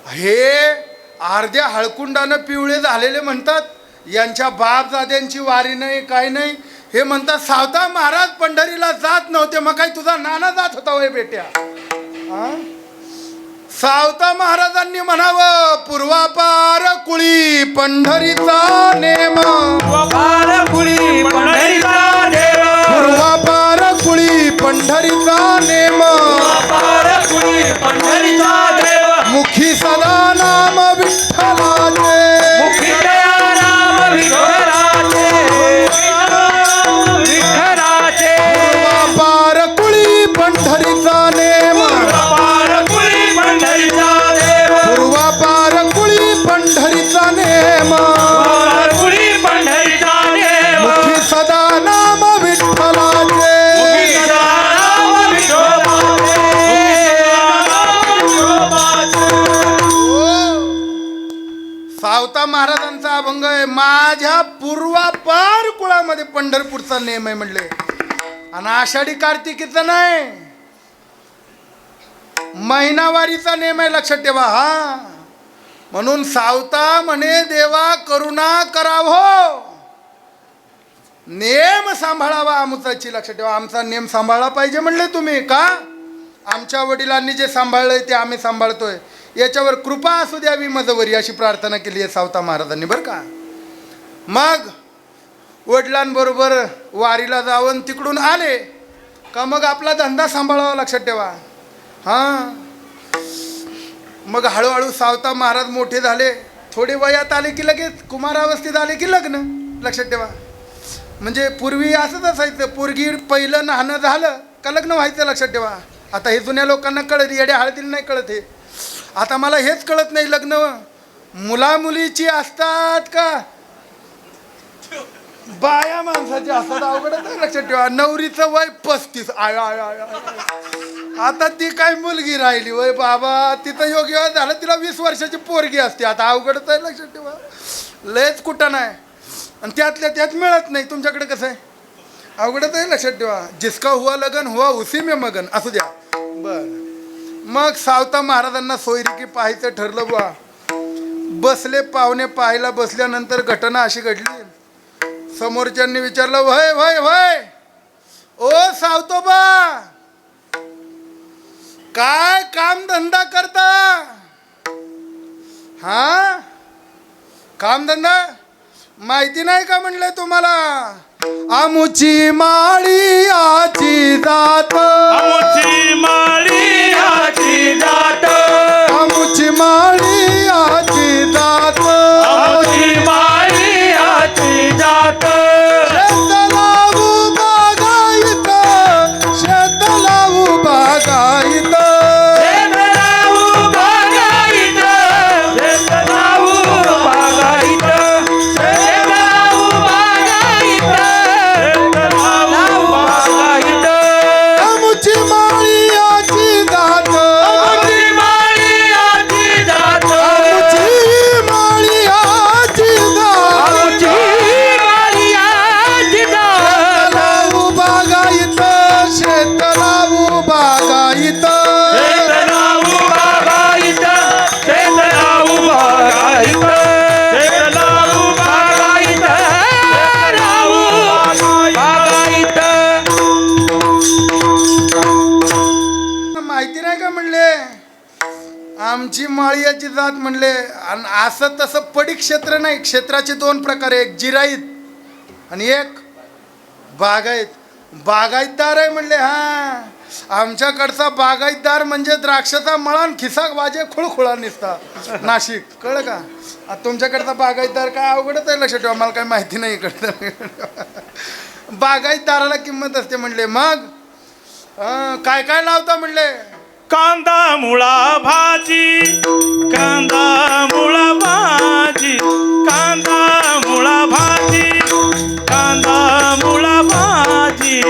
हे अर्ध्या हळकुंडानं पिवळे झालेले म्हणतात, यांच्या बापदाद्यांची वारी नाही, काय नाही. हे म्हणतात सावता महाराज पंढरीला जात नव्हते, मग काय तुझा नाना जात होता वय बेट्या. हां, सावता महाराजांनी म्हणावं पूर्वापार कुळी पंढरीचा नेम, पार कुळी पंढरीचा देव, पूर्वापार कुळी पंढरीचा नेम, पार कुळी पंढरीचा देव, मुखी सदा नाम विठ्ठलाचे, मुखी दया नाम विठ्ठलाचे, विठ्ठलाचे, पूर्वापार कुळी पंढरीचा नेम, पार कुळी पंढरीचा देव, पूर्वापार कुळी पंढरीचा नेम, पार कुळी पंढरीचा देव, मुखी सदा नाम विठ्ठलाचे. मुखी दया नाम विठ्ठलाचे, सावता महाराजांचा अभंग आहे. माझ्या पूर्वापार कुळामध्ये पंढरपूरचा नेम आहे म्हणले, आणि आषाढी कार्तिकीचा नाही, महिनावारीचा नेम आहे, लक्षात ठेवा. हा म्हणून सावता म्हणे देवा करुणा करावो, नेम सांभाळावा आमचाची, लक्षात ठेवा. आमचा नेम सांभाळला पाहिजे म्हणले तुम्ही. का? आमच्या वडिलांनी जे सांभाळलंय ते आम्ही सांभाळतोय, याच्यावर कृपा असू द्यावी मजवरी, अशी प्रार्थना केली आहे सावता महाराजांनी बरं का. मग वडिलांबरोबर वारीला जाऊन तिकडून आले का मग आपला धंदा सांभाळावा, लक्षात ठेवा. हां मग हळूहळू सावता महाराज मोठे झाले, थोडे वयात आले की लगेच कुमारावस्थेत आले की लग्न, लक्षात ठेवा. म्हणजे पूर्वी असंच असायचं, पोरगी पहिलं नाहणं झालं का लग्न व्हायचं, लक्षात ठेवा. आता हे जुन्या लोकांना कळत, येड्या हळदीला नाही कळत हे. आता मला हेच कळत नाही, लग्न मुलामुलीची असतात का बाया माणसाची असतात, अवघडच आहे, लक्षात ठेवा. नवरीचं वय 35, आय आय आय आय. आता ती काय मुलगी राहिली वय बाबा, तिथं योग्य झालं तिला 20 वर्षाची पोरगी असते. आता अवघडच आहे, लक्षात ठेवा. लयच कुठं नाही, आणि त्यातल्या त्यात मिळत नाही. तुमच्याकडे कसं आहे, अवघडच आहे, लक्षात ठेवा. जिसका हुआ लगन हुआ उसी में मगन, असू द्या. बर मग सावता महाराजांना सोयरिकी पाहायचं ठरलं बुवा. बसले पाहुणे, पाहायला बसल्यानंतर घटना अशी घडली, समोरच्यांनी विचारलं वय वय वय ओ सावतोबा, काय काम धंदा करता? हा कामधंदा माहिती नाही का म्हणले तुम्हाला? आमुची माळी आची जात, आमुची माळी आची जात, आमुची माळी आची जात, आमुची माळी आची जात, शेत लावू बागायत, शेत लावू बागायत, शेतलावू बागायत, शेतलावू बागायत, शेतलावू बागायत, शेतलावू बागायत, आमुची माळी आची जात, आमुची माळी आची जात, आमुची माळी आची जात, आमुची माळी आची जात, लावू बागायत, शेत लावू बागायत, शेतलावू बागायत, शेतलावू बागायत, शेतलावू बागायत, शेतलावू बागायत. माहिती नाही का म्हणले? आमची माळीयाची जात म्हणले. आणि असं तसं पडी क्षेत्र नाही, क्षेत्राचे 2 प्रकार आहे, एक जिराईत आणि एक बागायत. बागायतदार आहे म्हणले. हा आमच्याकडचा बागायतदार म्हणजे द्राक्षाचा मळान खिसा वाजे खुळखुळा निसता, नाशिक, कळलं का? आता तुमच्याकडचा बागायतदार काय अवघडच आहे, लक्षात ठेवा. मला काय माहिती नाही इकडचं. बागायतदाराला किंमत असते म्हणले. मग काय काय लावता म्हणले? कांदा मुळा भाजी, कांदा मुळा भाजी, कांदा मुळा भाजी, कांदा मुळा भाजी,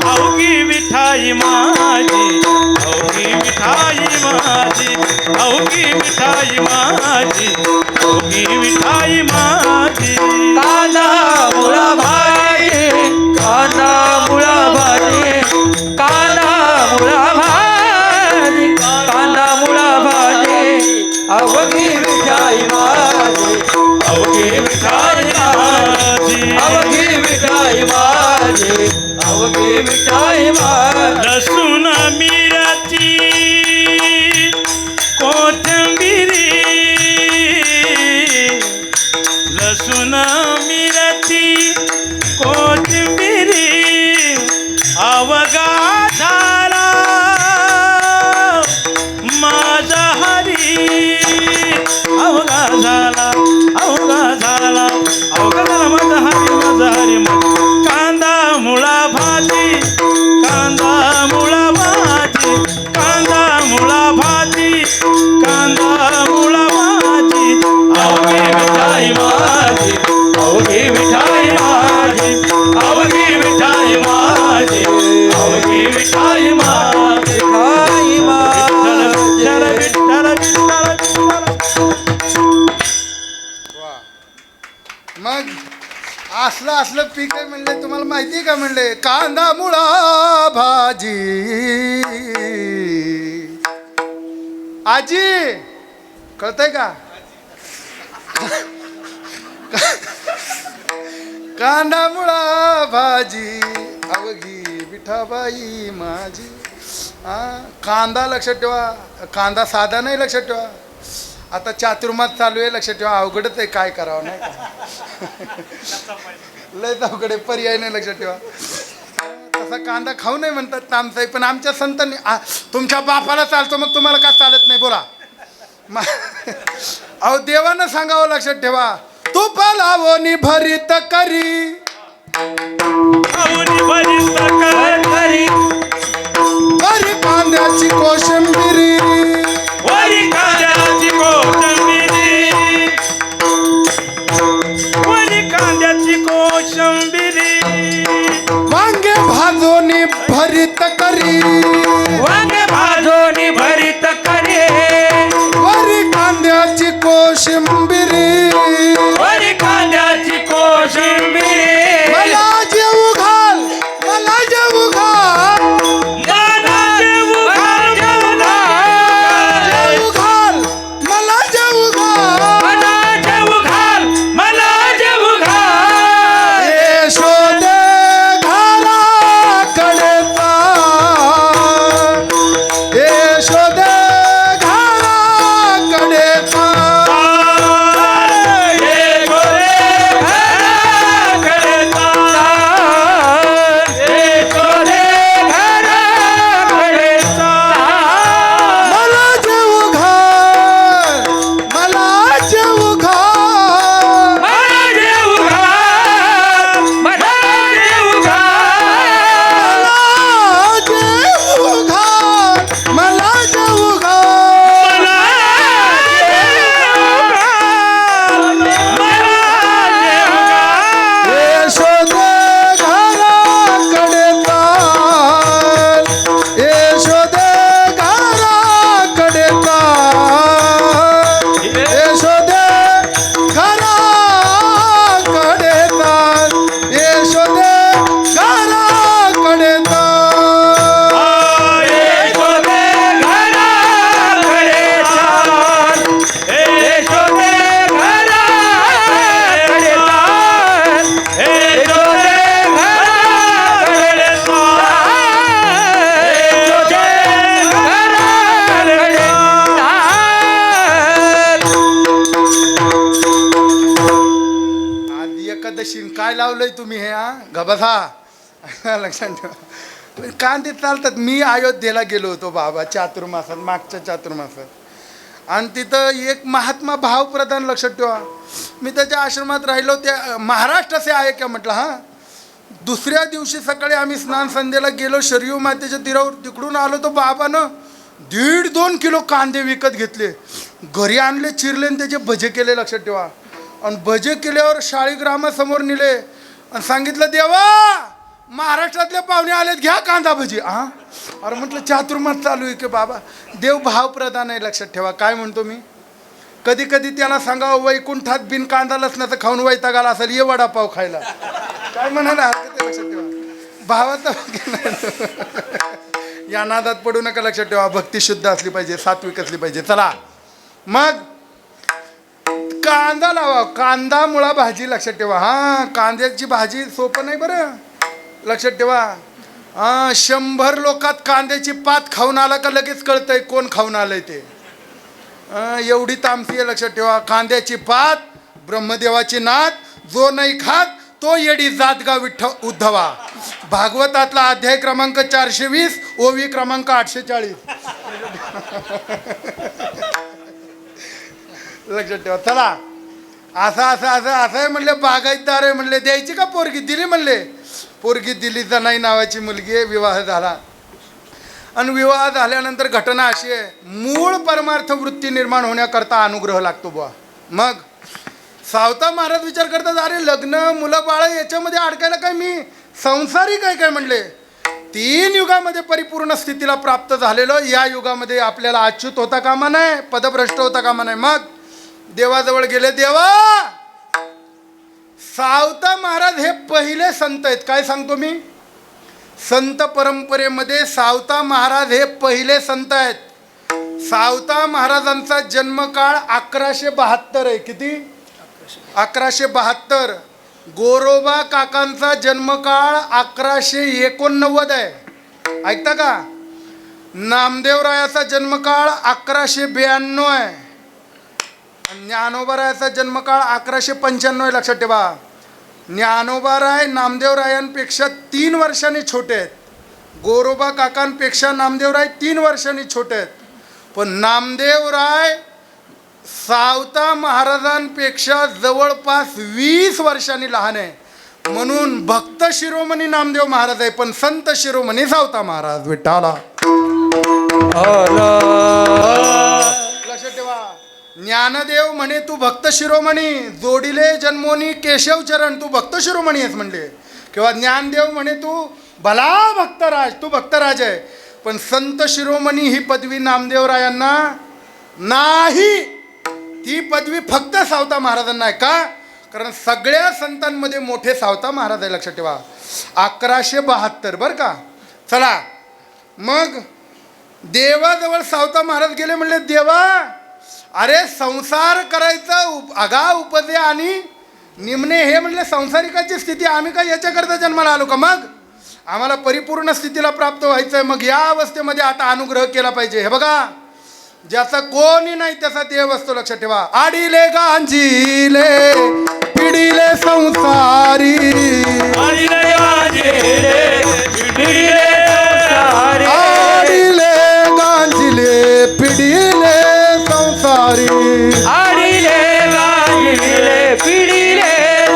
अवघी मिठाई माझी, अवघी मिठाई माझी, अवघी मिठाई माझी, अवघी मिठाई माझी. कांदा मुळा भाजी, कांदा मुळा भाजी, कांदा मुळा भाजी, कांदा मुळा भाजी, अवघी मिठाई माझी, अवघी मिठाई माझी, अवघी मिठाई माझी, अवघी मिठाई माझी. लसूण मिरची कोण लसूण मिरची कोथिंबिरी अवघा झाला माझा हरी अवघा झाला अवघा झाला अवघा झाला माझा हरी कांदा मुळा भाजी कांदा मुळा भाजी कांदा मुळा भाजी कांदा मुळा भाजी अवघी मिठाई माझी अवघी मिठाई माझी अवघी मिठाई माझी अवघी मिठाई माझी खाई विठ्ठल विठ्ठल विठ्ठल विठ्ठल. वा. मग असलं पीक आहे म्हणले, तुम्हाला माहिती आहे का म्हणले, कांदा मुळा भाजी. आजी कळतंय का? कांदा मुळा भाजी अवघी विठाबाई माझी. कांदा लक्षात ठेवा, कांदा साधा नाही लक्षात ठेवा. आता चातुर्मास चालू आहे, लक्षात ठेवा. अवघडच आहे, काय करावं नाही का. लय अवघड आहे, पर्याय नाही, लक्षात ठेवा. तसा कांदा खाऊ नाही म्हणतात आमचाही, पण आमच्या संतांनी तुमच्या बापाला चालतो मग तुम्हाला का चालत नाही बोला. अहो देवानं सांगावं, लक्षात ठेवा. तूप लावणी भरीत करी अवनी भरीत करी वरी कांद्याची कोशिंबिरी वरी कांद्याची कोशिंबिरी वरी कांद्याची कोशिंबिरी वांगे भाजोनी भरीत करी वांगे भाजोनी भरीत करी वरी कांद्याची कोशिंबिरी वरी कांद्याची कोशिंबिरी मला जेवू घाल, मला जेवू घाल, मला जेवू घाल जेवू घाल जेवू घाल, मला जेवू घाल. मला जेवू घाल मला जेवू घाल यशोदे घराकडे चाल, यशोदे घराकडे चाल. ये गोरे घराकडे चाल ये गोरे घराकडे चाल मला जेवू घाल, मला जेवू घाल. मला जेवू घाल मला जेवू घाल मला जेवू घाल, मला जेवू घाल. यशोदे घराकडे चाल, यशोदे घराकडे चाल, यशोदे घराकडे चाल, यशोदे घराकडे चाल. आधी एकादशी काय लावलंय तुम्ही हे गबसा लक्षात ठेवा. कांदे चालतात. मी अयोध्येला गेलो होतो बाबा चातुर्मासात, मागच्या चातुर्मासात, आणि तिथं एक महात्मा भावप्रधान, लक्षात ठेवा. मी त्याच्या आश्रमात राहिलो. त्या महाराष्ट्र से आहे का म्हटलं. हां, दुसऱ्या दिवशी सकाळी आम्ही स्नान संध्येला गेलो शरयू मातेच्या तीरावर. तिकडून आलो तो बाबानं 1.5-2 किलो कांदे विकत घेतले, घरी आणले, चिरले आणि त्याचे भजे केले, लक्षात ठेवा. आणि भजे केल्यावर शाळीग्रामासमोर नेले आणि सांगितलं, देवा महाराष्ट्रातले पाहुणे आलेत, घ्या कांदा भजी. अरे म्हटलं चातुर्मास चालू आहे की बाबा. देव भावप्रधान आहे, लक्षात ठेवा. काय म्हणतो मी, कधी कधी त्याला सांगावं वैकुंठात बिन कांदा लसणाचं खाऊन वैताग आला असेल, ये वडापाव खायला. काय म्हणायला हरकत आहे, लक्षात ठेवा. भावाचा या नादात पडू नका, लक्षात ठेवा. भक्ती शुद्ध असली पाहिजे, सात्विक असली पाहिजे. चला मग कांदा लावा, कांदा मुळा भाजी, लक्षात ठेवा. हां, कांद्याची भाजी सोपं नाही बरं, लक्षात ठेवा. 100 लोकात कांद्याची पात खाऊन आला का लगेच कळतंय कोण खाऊन आलंय ते. एवढी तामसी आहे, लक्षात ठेवा. कांद्याची पात ब्रह्मदेवाची नात, जो नाही खात तो येडी जातगा उद्धवा. भागवतातला अध्याय क्रमांक 420, ओवी क्रमांक 840. लक्षात ठेवा. चला, असं आहे म्हणले, बागायतदार आहे म्हणले, द्यायची का पोरगी? दिली म्हणले. पोरगी दिली, जनाई नावाची मुलगी आहे, विवाह झाला. आणि विवाह झाल्यानंतर घटना अशी आहे, मूळ परमार्थ वृत्ती निर्माण होण्याकरता अनुग्रह लागतो बुवा. मग सावता महाराज विचार करतात, अरे लग्न, मुलं बाळ याच्यामध्ये अडकायला काय, मी संसारी काय म्हणले. 3 युगामध्ये परिपूर्ण स्थितीला प्राप्त झालेलं, या युगामध्ये आपल्याला अच्युत होता कामा नाही, पदभ्रष्ट होता कामा नाही. मग देवाजवळ गेले. देवा, सावता महाराज हे पहिले संत आहेत. काय सांगतो मी, संत परंपरेमध्ये सावता महाराज हे पहिले संत आहेत. सावता महाराजांचा जन्मकाळ 1172 आहे. किती? 1172. गोरोबा काकांचा जन्मकाळ 1189 आहे. ऐकता का? नामदेवरायाचा जन्मकाळ 1192 आहे. ज्ञानोबारायाचा जन्मकाळ 1195 आहे. लक्षात ठेवा. ज्ञानोबाराय नामदेवरायांपेक्षा 3 वर्षांनी छोटे आहेत. गोरोबा काकांपेक्षा नामदेवराय 3 वर्षांनी छोटे आहेत. पण नामदेवराय सावता महाराजांपेक्षा जवळपास 20 वर्षांनी लहान आहे. म्हणून भक्त शिरोमणी नामदेव महाराज आहे, पण संत शिरोमणी सावता महाराज. विठ्ठला. लक्षात ठेवा. ज्ञानदेव म्हणे तू भक्त शिरोमणी, जोडिले जन्मोनी केशव चरण, तू भक्त शिरोमणी आहेस म्हणले. किंवा ज्ञानदेव म्हणे तू भला भक्तराज, तू भक्तराज आहे. पण संत शिरोमणी ही पदवी नामदेवरायांना नाही. ती पदवी फक्त सावता महाराजांना आहे. का? कारण सगळ्या संतांमध्ये मोठे सावता महाराज आहे. लक्षात ठेवा. 1172 बरं का. चला, मग देवाजवळ सावता महाराज गेले. म्हणले, देवा, अरे संसार करायचा आगा उपदे आणि निम्ने, हे म्हणले संसारिकाची स्थिती. आम्ही काय याच्याकरता जन्माला आलो का? मग आम्हाला परिपूर्ण स्थितीला प्राप्त व्हायचं आहे. मग या अवस्थेमध्ये आता अनुग्रह केला पाहिजे. हे बघा, ज्याचा कोणी नाही त्याचा देव असतो. लक्षात ठेवा. आडिले गांजीले पिढीले संसारी, आडिले गांजीले पिढीले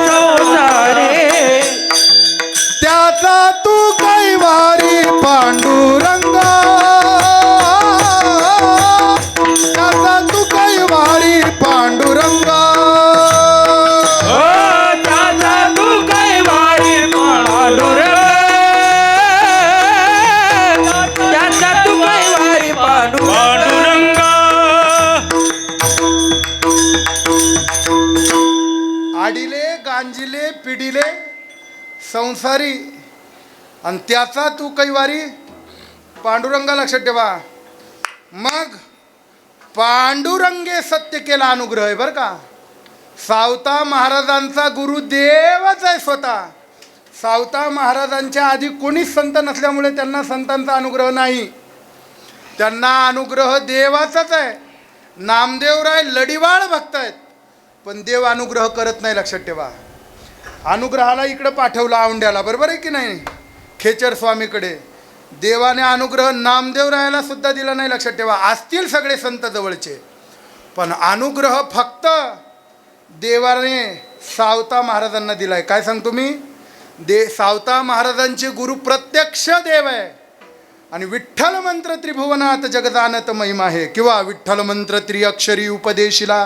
संसारी, त्याचा तू कैवारी पांडुरंगा, त्याचा तू कैवारी पांडुरंगा, त्याचा तू कैवारी पांडुरंगा, त्याचा तू कैवारी पांडुरंगा. आडिले गांजिले पिढीले संसारी, आणि त्याचा तू कैवारी पांडुरंगा. लक्षात ठेवा. मग पांडुरंगे सत्य केला अनुग्रह आहे बरं का. सावता महाराजांचा गुरु देवच आहे स्वतः. सावता महाराजांच्या आधी कोणीच संत नसल्यामुळे त्यांना संतांचा अनुग्रह नाही. त्यांना अनुग्रह देवाचाच आहे. नामदेवराय लढीवाळ भक्त आहेत, पण देव अनुग्रह करत नाही. लक्षात ठेवा. अनुग्रहाला इकडं पाठवलं औंड्याला, बरोबर आहे की नाही, खेचर स्वामीकडे. देवाने अनुग्रह नामदेवरायाला सुद्धा दिला नाही. लक्षात ठेवा. असतील सगळे संत जवळचे, पण अनुग्रह फक्त देवाने सावता महाराजांना दिलाय. काय सांगतो मी, सावता महाराजांचे गुरु प्रत्यक्ष देव आहे. आणि विठ्ठल मंत्र त्रिभुवनात जगजानत महिमा आहे. किंवा विठ्ठल मंत्र त्रिअक्षरी उपदेशिला.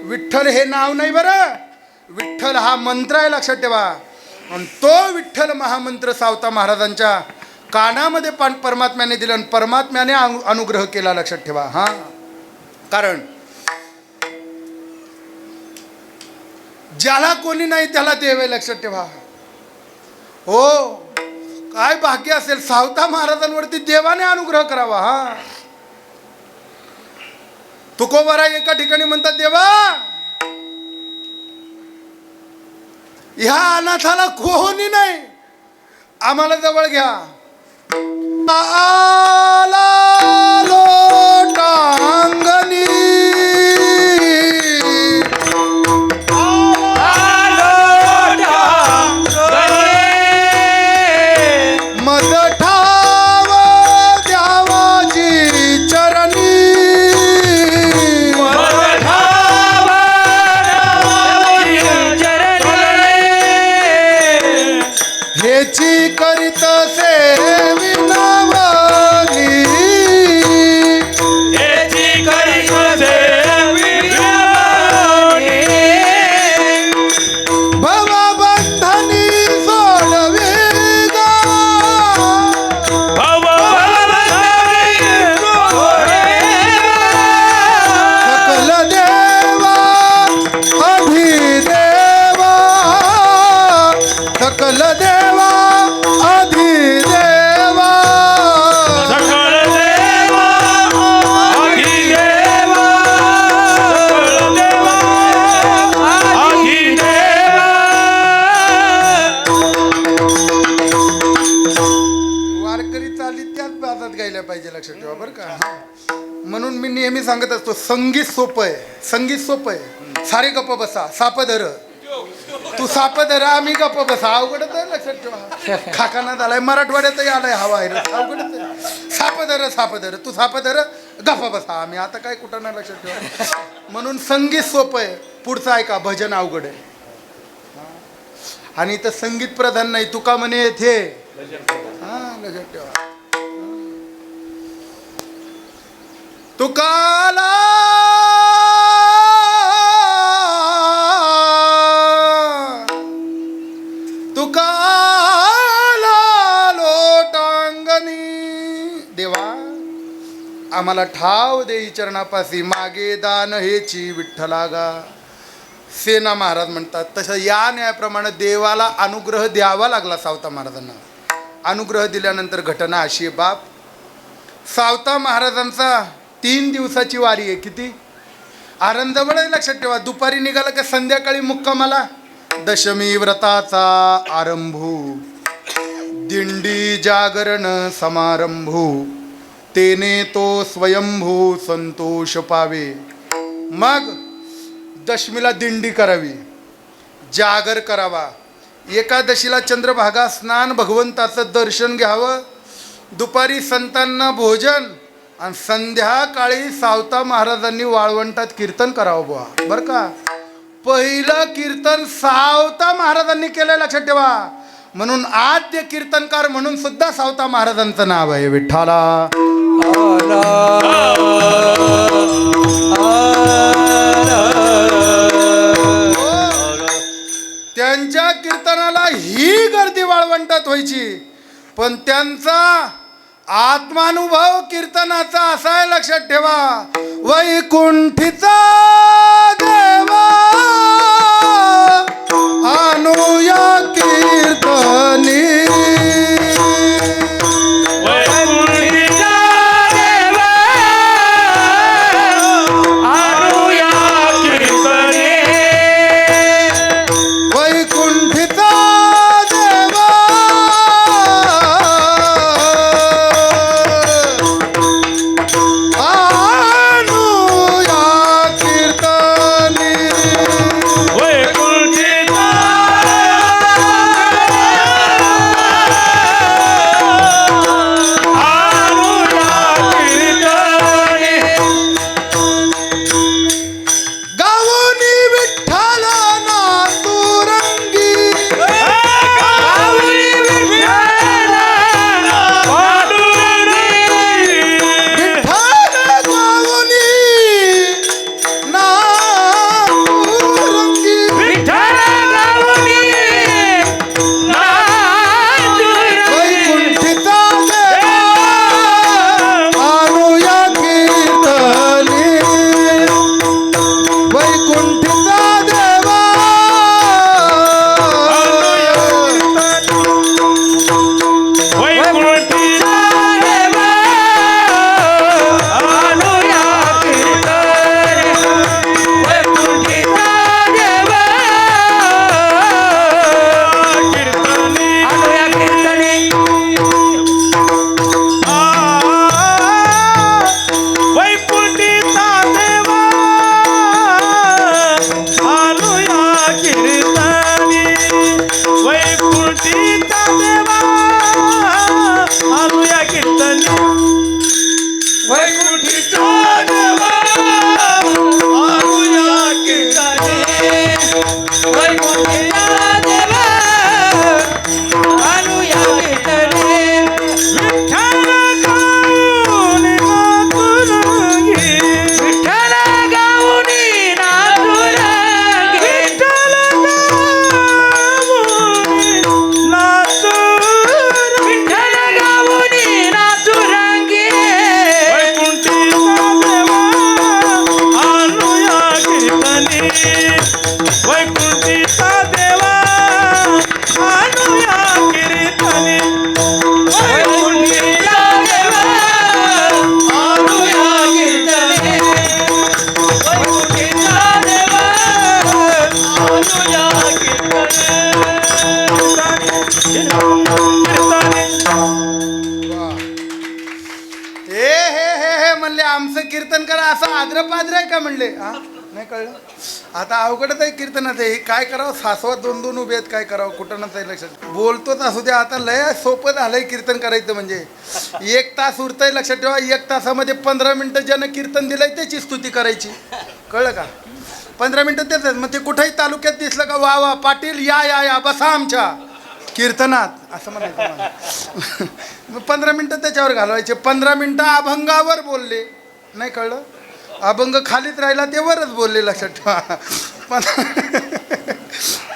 विठ्ठल हे नाव नाही बरं, विठ्ठल हा मंत्र आहे. लक्षात ठेवा. आणि तो विठ्ठल महामंत्र सावता महाराजांच्या कानामध्ये परमात्म्याने दिला आणि परमात्म्याने अनुग्रह केला. लक्षात ठेवा. हा, कारण ज्याला कोणी नाही त्याला देव आहे. लक्षात ठेवा. हो, काय भाग्य असेल सावता महाराजांवरती देवाने अनुग्रह करावा. हा, तुकोबारा एका ठिकाणी म्हणतात, देवा, ह्या अनाथाला कोणी नाही, आम्हाला जवळ घ्या. आला लोटांगणी, हेची करीत सेविनावली हेची करीत सेविनावली भवबंधनी सोडवे गा सकल देवा अधिदेवा सकल देवा अधिदेवा सकल देवा अधिदेवा सकल देवा अधिदेवा वारकरी चाली त्याच बाजात गायला पाहिजे, लक्षात ठेवा बरं का. म्हणून मी नेहमी सांगत असतो, संगीत सोपं आहे, संगीत सोपं आहे. सारे गप्प बसा, साप धर, तू साप धर, आम्ही गप्प बसा, अवघडच आहे, लक्षात ठेवा. खाकाना झालाय, मराठवाड्यातही आलाय हा व्हायरस, अवघडच आहे. साप धर, तू साप धर, गप्प बसा, आम्ही आता काय कुठं नाही, लक्षात ठेवा. म्हणून संगीत सोपं आहे, पुढचं ऐका, भजन अवघड आहे. आणि इथं संगीत प्रधान नाही, तुका म्हणे येथे हा, लक्षात ठेवा. तुकाला तुकाला लोटांगणी देवा आम्हाला ठाव देई चरणापासी, मागे दान हेची विठ्ठलागा. सेना महाराज म्हणतात तसं या न्यायाप्रमाणे देवाला अनुग्रह द्यावा लागला सावता महाराजांना. अनुग्रह दिल्यानंतर घटना अशी आहे बाप, सावता महाराजांचा 3 दिवसाची वारी आहे. किती आरंजवळ आहे, लक्षात ठेवा. दुपारी निघाला का संध्याकाळी मुक्कामाला. दशमी व्रताचा आरंभू, दिंडी जागरण समारंभू, तेने तो स्वयंभू संतोष पावे. मग दशमीला दिंडी करावी, जागर करावा, एकादशीला चंद्रभागा स्नान, भगवंताचं दर्शन घ्यावं, दुपारी संतांना भोजन, आणि संध्याकाळी सावता महाराजांनी वाळवंटात कीर्तन करावं बुवा. बरं का, पहिलं कीर्तन सावता महाराजांनी केलं, लक्षात ठेवा. म्हणून आद्य कीर्तनकार म्हणून सुद्धा सावता महाराजांचं नाव आहे. विठ्ठला त्यांच्या कीर्तनाला ही गर्दी वाळवंटात व्हायची, पण त्यांचा आत्मानुभव कीर्तनाचा असा आहे, लक्षात ठेवा. वैकुंठीचा देवा अनुया कीर्तनी, वैकुंठीचा देवा अनुया कीर्तनी, वैकुंठीचा देवा अनुया कीर्तनी, वैकुंठीचा असं आद्र पाद्र आहे का म्हणले हा नाही कळलं. आता अवघडच आहे कीर्तनाचं हे काय करावं. सासवा दोन दोन उभे आहेत काय करावं कुठं नच आहे लक्षात. बोलतोच असू द्या आता लय सोपं झालंय कीर्तन करायचं म्हणजे 1 तास उरतंय लक्षात ठेवा. 1 तासामध्ये 15 मिनिटं ज्यानं कीर्तन दिलंय त्याची स्तुती करायची. कळलं का. 15 मिनिटं देतात. मग ते कुठेही तालुक्यात दिसलं का वा वा पाटील या या या बसा आमच्या कीर्तनात असं म्हणायचं. मग 15 मिनिटं त्याच्यावर घालवायचे. 15 मिनिटं अभंगावर बोलले नाही कळलं. अभंग खालीच राहिला ते वरच बोलले लक्षात ठेवा.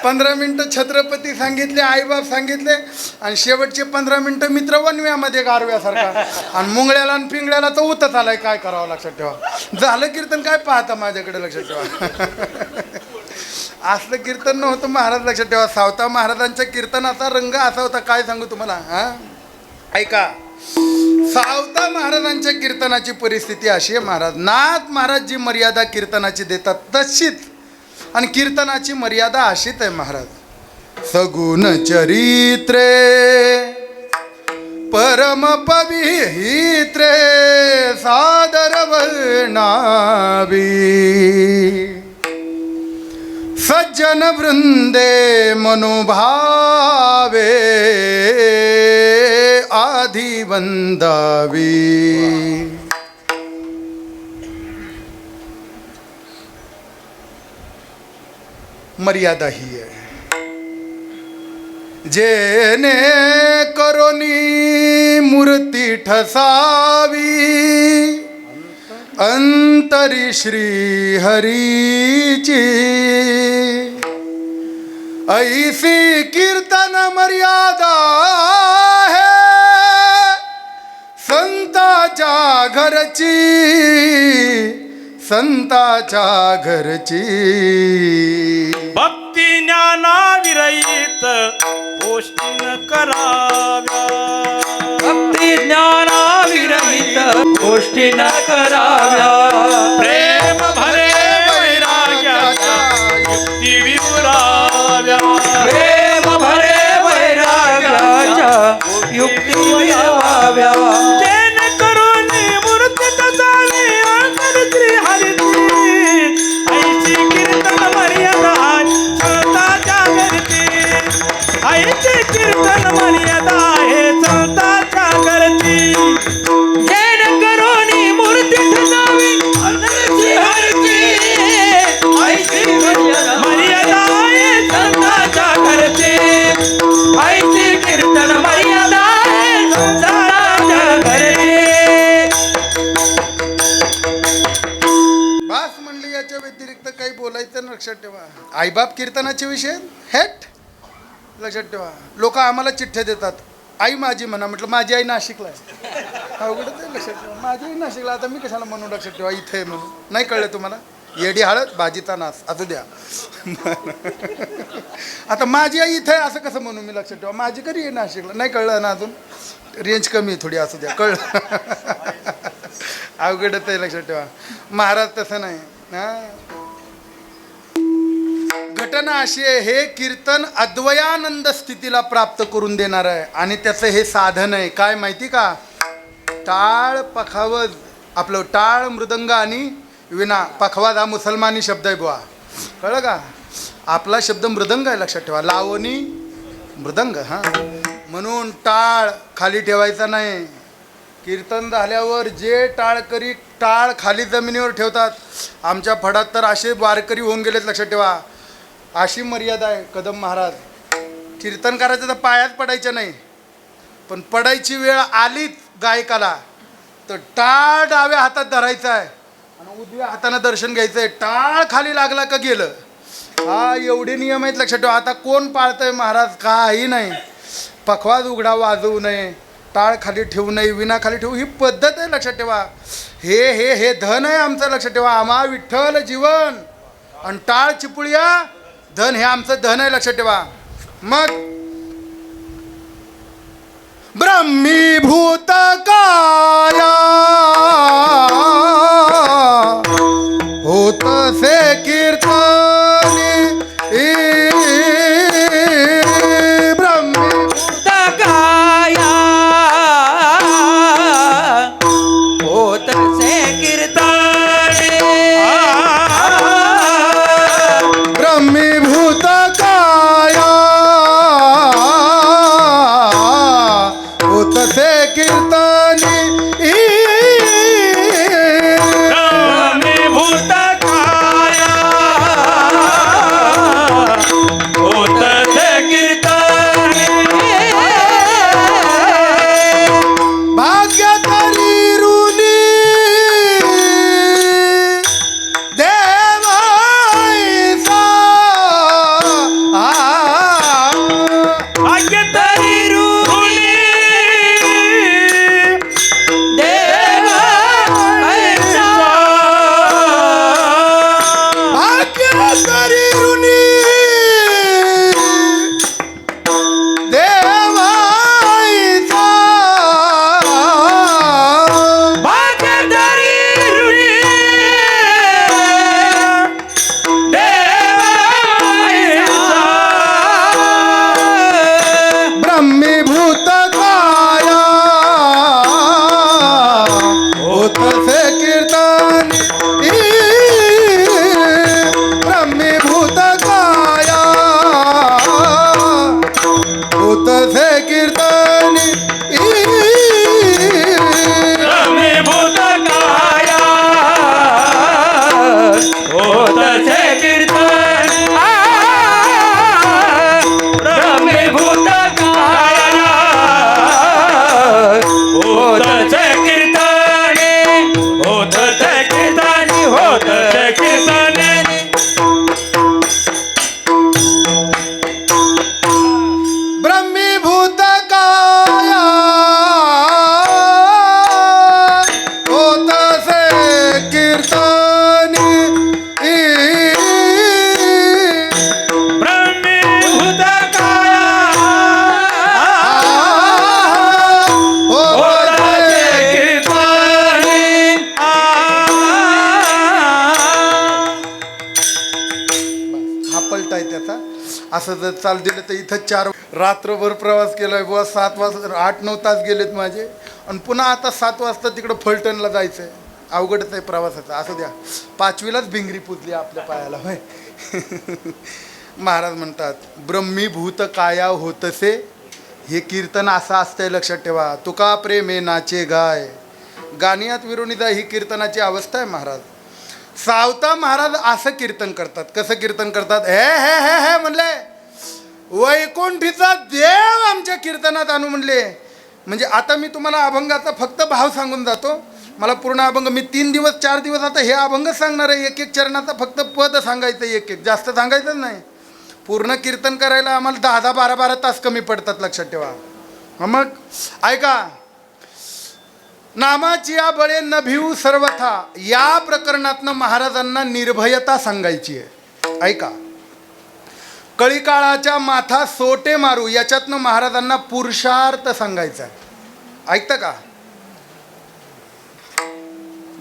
15 मिनिटं छत्रपती सांगितले आईबाप सांगितले आणि शेवटचे 15 मिनिटं मित्र वनव्यामध्ये गारव्यासारखा आणि मुंगळ्याला आणि पिंगळ्याला तर उतच आलाय काय करावं लक्षात ठेवा. झालं कीर्तन काय पाहता माझ्याकडे लक्षात ठेवा. असलं कीर्तन नव्हतं महाराज लक्षात ठेवा. सावता महाराजांच्या कीर्तनाचा रंग असा होता काय सांगू तुम्हाला. हा ऐका सावता महाराजांच्या कीर्तनाची परिस्थिती अशी आहे. नाथ महाराज जी मर्यादा कीर्तनाची देतात तशीच आणि कीर्तनाची मर्यादा अशीच आहे महाराज. सगुण चरित्रे परम पवित्रे सादर वर्णावी सज्जन वृंदे मनोभावे आधी वंदावी. मर्यादा ही आहे. जेने करोनी मूर्ती ठसावी अंतरी श्री हरीची ऐसी कीर्तन मर्यादा है संताच्या घरची संताच्या घरची. भक्ती ज्ञाना विरहित गोष्टी न कराव्या. भक्ती ज्ञाना विरहित गोष्टी न कराव्या. प्रेम भरे वैराग्याच्या युक्ती विपुराव्या. प्रेम भरे वैराग्याच्या युक्ती विरवाव्या. जेन करून मूर्ती तसावी अंतर श्री हरीची ऐशी कीर्तन मर्यादा संताच्या घरची. ऐशी कीर्तन मर्यादा आहे संताच्या घरची. जैन करोनी मूर्ती ठसावी अंतरची हरची. ऐशी मर्यादा आहे संताच्या घरची. ऐशी कीर्तन मर्यादा आहे संताच्या घरची. बास म्हणले याच्या व्यतिरिक्त काही बोलायचं लक्षात ठेवा. आईबाप कीर्तनाचे विषय हेट लक्षात ठेवा. लोक आम्हाला चिठ्ठ्या देतात आई माझी म्हणा. म्हटलं माझी आई नाशिकला आहे. अवघडच आहे लक्षात ठेवा. माझी आई नाशिकला आता मी कशाला म्हणून लक्षात ठेवा इथे आहे म्हणून. नाही कळलं तुम्हाला. येडी हळद भाजीचा नास असू द्या. आता माझी आई इथे आहे असं कसं म्हणू मी लक्षात ठेवा. माझी कधी आहे नाशिकला. नाही कळलं ना अजून. रेंज कमी आहे थोडी असू द्या. कळलं. अवघडच आहे लक्षात ठेवा. महाराज तसं नाही. घटना अशी आहे हे कीर्तन अद्वयानंद स्थितीला प्राप्त करून देणार आहे आणि त्याचं हे साधन आहे काय माहिती का. टाळ पखावज आपलं टाळ मृदंग आणि विना. पखवाज हा मुसलमानी शब्द आहे बुवा. कळलं का. आपला शब्द मृदंग आहे लक्षात ठेवा. लावणी मृदंग. हां म्हणून टाळ खाली ठेवायचा नाही. कीर्तन झाल्यावर जे टाळकरी टाळ खाली जमिनीवर ठेवतात. आमच्या फडात तर असे वारकरी होऊन गेलेत लक्षात ठेवा. अशी मर्यादा आहे कदम महाराज. कीर्तन करायचं तर पायात पडायचं नाही पण पडायची वेळ आलीच गायकाला तर टाळ डाव्या हातात धरायचा आहे आणि उजव्या हाताने दर्शन घ्यायचं आहे. टाळ खाली लागला का गेलं. हा एवढे नियम आहेत लक्षात ठेवा. आता कोण पाळतंय महाराज काही नाही. पखवाज उघडा वाजवू नये. टाळ खाली ठेवू नये. विना खाली ठेवू ही पद्धत आहे लक्षात ठेवा. हे हे हे धन आहे आमचं लक्षात ठेवा. आम्हा विठ्ठल जीवन आणि टाळ चिपुळ्या धन हे आमचं धन आहे लक्षात ठेवा. मग ब्रह्मीभूत काया होत से कीर्तनी ब्रह्मीभूत काया होत से कीर्तन जर चाल दिलं तर इथं 4 रात्रभर प्रवास केलाय बुवा. 7 वाजता 8-9 तास गेलेत माझे आणि पुन्हा आता 7 वाजता तिकडं फलटणला जायचं आहे. अवघडच आहे प्रवासाचं. असं द्या 5वीलाच भिंगरी पुजली आपल्या पायाला होय. महाराज म्हणतात ब्रह्मीभूत काया होतसे. हे कीर्तन असं असतंय लक्षात ठेवा. तुका प्रेमे नाचे गाय. गाणियात विरोनिदा ही कीर्तनाची अवस्था आहे महाराज. सावता महाराज असं कीर्तन करतात. कसं कीर्तन करतात? हे हे हे हे म्हणले वैकुंठीचा देव आमच्या कीर्तनात आणू म्हणले. म्हणजे आता मी तुम्हाला अभंगाचा फक्त भाव सांगून जातो. मला पूर्ण अभंग मी 3 दिवस 4 दिवस आता हे अभंगच सांगणार आहे. एक चरणाचा फक्त पद सांगायचं, एक जास्त सांगायचं नाही. पूर्ण कीर्तन करायला आम्हाला 10 12 तास कमी पडतात लक्षात ठेवा. मग ऐका. नामाची या बळे न भिवू सर्वथा या प्रकरणातनं महाराजांना निर्भयता सांगायची आहे. ऐका. कळीकाळाच्या माथा सोटे मारू याच्यातनं महाराजांना पुरुषार्थ सांगायचा आहे. ऐकता का?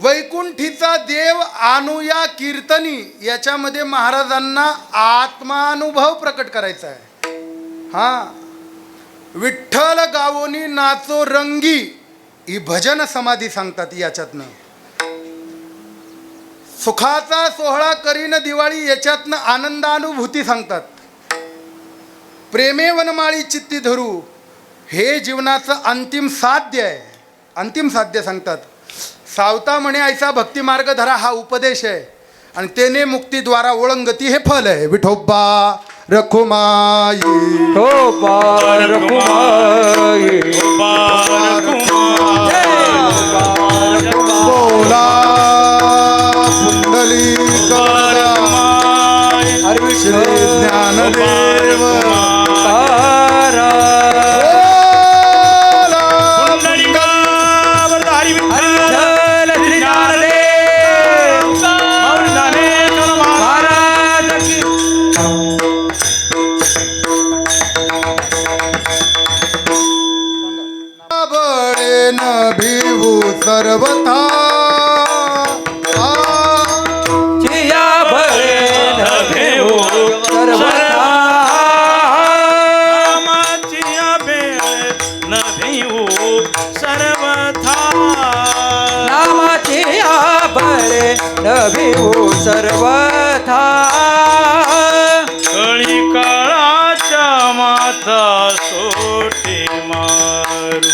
वैकुंठीचा देव आणूया कीर्तनी याच्यामध्ये महाराजांना आत्मानुभव प्रकट करायचा आहे. हां. विठ्ठल गावोनी नाचो रंगी ही भजन समाधी सांगतात याच्यातनं. सुखाचा सोहळा करीन दिवाळी याच्यातनं आनंदानुभूती सांगतात. प्रेमे वनमाळी चित्ती धरू हे जीवनाचं अंतिम साध्य आहे. अंतिम साध्य सांगतात. सावता म्हणे ऐसा भक्ती मार्ग धरा हा उपदेश आहे आणि तेने मुक्तीद्वारा ओळंगती हे फल आहे. विठोबा रखुमाई बोला पुंडलिक श्री ज्ञानदेव सर्वथा जिया भळे न भिवू सर्वथा. नामाचिया बेळ न भिवू सर्वथा. नामाची या भळे न भिवू सर्वथा. कळी काळाच्या माथा सोटे मारू.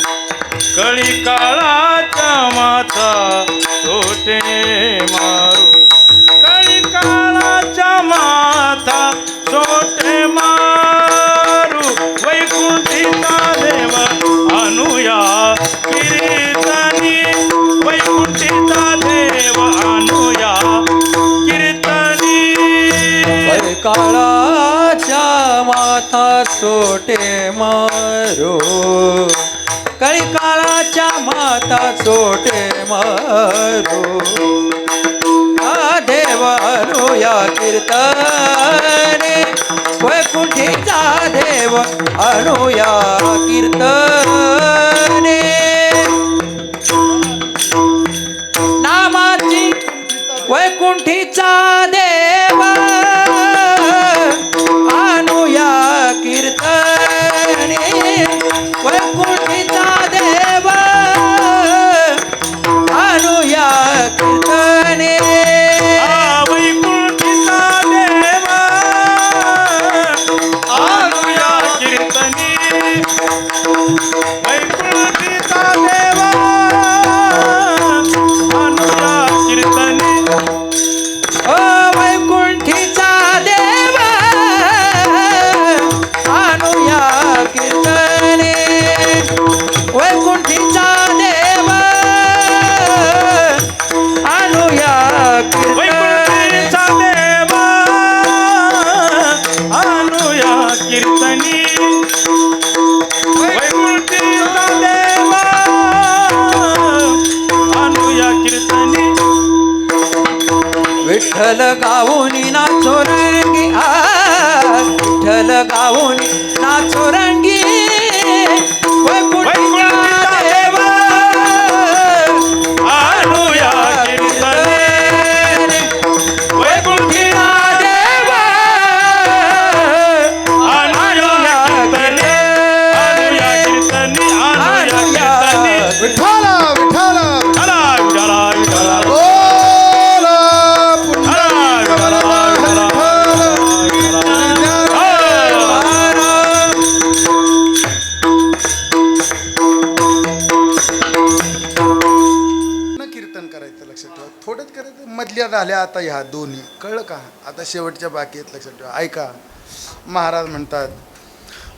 कळी काळाच्या माथा सोटे मारू. कळी काळाच्या माथा सोटे मारू. वैकुंठीचा देव आणूया कीर्तनी. वैकुंठीचा देव आणूया कीर्तनी. काळाच्या माथा सोटे मारो. कळी काळाच्या माता सोटे मारो. देव अनुया कीर्तने. वैकुंठीचा देव अनुया कीर्तने. नामाची वैकुंठीचा देव अनुया कीर्तने. वैकुंठीचा देव अनुया कीर्तने. वैकुंठीचा देव आणूया कीर्तनी. वैकुंठीचा देव आणूया कीर्तनी. वैकुंठीचा देव अनुया कीर्तने. वैकुंठीचा देव अनुया वैकुंठीचा देव आणूया कीर्तनी. वैकुंठीचा देव आणूया कीर्तनी. विठ्ठल गाऊनी नाचो रंगी. विठ्ठल गाऊनी नाचो रंगी. वैकुंठीचा देव आणूया कीर्तनी. वैकुंठीचा देव झाल्या आता ह्या दोन्ही. कळलं का? आता शेवटच्या बाकी आहेत, लक्षात ठेवा. ऐका, महाराज म्हणतात,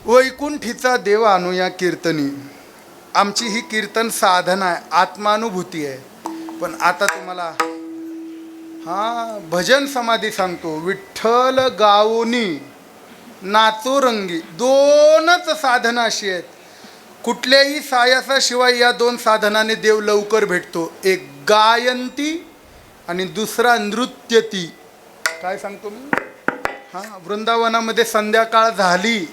वैकुंठीचा देव आणूया कीर्तनी. आमची ही कीर्तन साधना आहे, आत्मानुभूती आहे. पण आता तुम्हाला भजन समाधी सांगतो. विठ्ठल गाऊनी नाचो रंगी, दोनच साधना अशी आहेत. कुठल्याही सायासाशिवाय या दोन साधनाने देव लवकर भेटतो. एक गायंती आणि दुसरा नृत्यती. काय सांगतो मी? वृंदावनामध्ये संध्याकाळ झाली,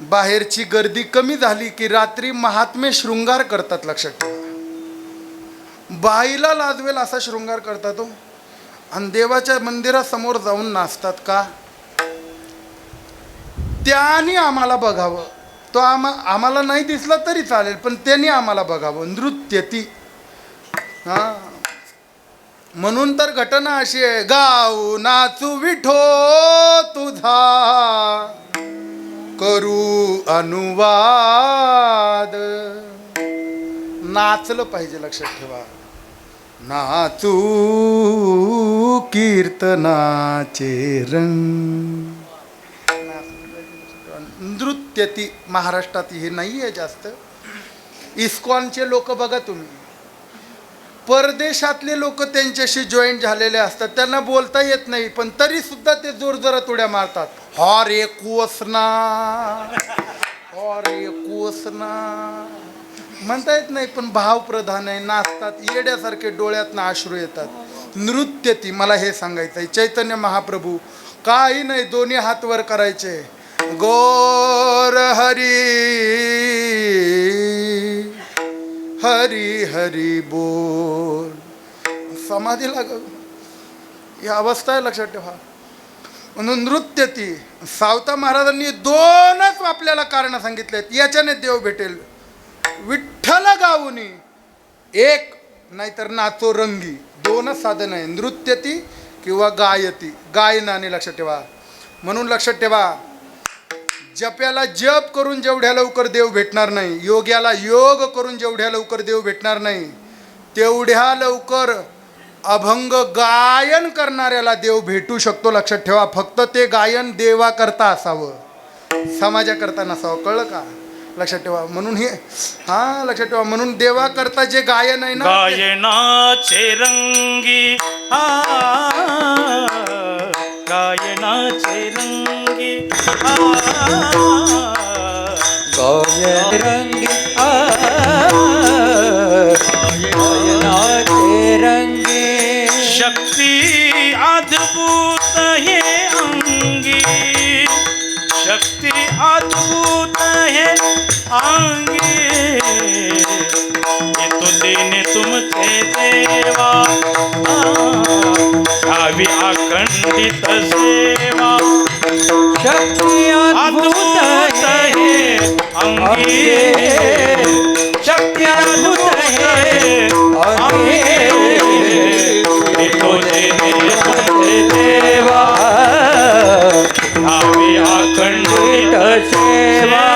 बाहेरची गर्दी कमी झाली की रात्री महात्मे शृंगार करतात. लक्षात ठेवा, बाईला लाजवेल असा शृंगार करतात तो, आणि देवाच्या मंदिरासमोर जाऊन नाचतात. का? त्याने आम्हाला बघावं. तो आम्हाला नाही दिसला तरी चालेल, पण त्यांनी आम्हाला बघावं. नृत्यती. म्हणून तर घटना अशी आहे, गाऊ नाचू विठो तुझा, करू अनुवाद. नाचलं पाहिजे. लक्षात ठेवा, नाचू कीर्तनाचे रंग. नृत्यती महाराष्ट्रात हे नाही आहे जास्त. इस्कॉनचे लोक बघा तुम्ही, परदेशातले लोक त्यांच्याशी जॉईंट झालेले असतात, त्यांना बोलता येत नाही, पण तरी सुद्धा ते जोरजोरात उड्या मारतात. हरे कृष्णा, हरे कृष्णा म्हणता येत नाही, पण भावप्रधान आहे, नाचतात, येड्यासारखे डोळ्यातनं अश्रू येतात. नृत्यती. मला हे सांगायचं आहे, चैतन्य महाप्रभू काही नाही, दोन्ही हात वर करायचे. गौर हरी हरी हरी बोल. समाधी लाग ही अवस्था आहे. लक्षात ठेवा. म्हणून नृत्यती. सावता महाराजांनी दोनच आपल्याला कारण सांगितलेत, याच्याने देव भेटेल. विठ्ठल गाऊनी एक, नाहीतर नाचो रंगी. दोनच साधन आहे, नृत्यती किंवा गायती, गायनाने. लक्षात ठेवा. म्हणून लक्षात ठेवा, जप्याला जप करून जेवढ्या लवकर देव भेटणार नाही, योग्याला योग करून जेवढ्या लवकर देव भेटणार नाही, तेवढ्या लवकर अभंग गायन करणाऱ्याला देव भेटू शकतो. लक्षात ठेवा. फक्त ते गायन देवाकरता असावं, समाजाकरता नसावं. कळलं का? लक्षात ठेवा. म्हणून हे लक्षात ठेवा. म्हणून देवाकरता जे गायन आहे ना, गायनाचे रंगी, गायनाचे रंगी, गायन रंगी, गायनाचे रंगी. शक्ती अद्भुत हे अंगी, शक्ती अद्भुत हे अंगी. येतो देणे तुमचे देवा, गावी अखंडित सेवा. शक्ती अद्भुत हे अंगी, शक्ती अद्भुत हे अंगी. येतो देणे तुमचे देवा, गावी अखंडित सेवा.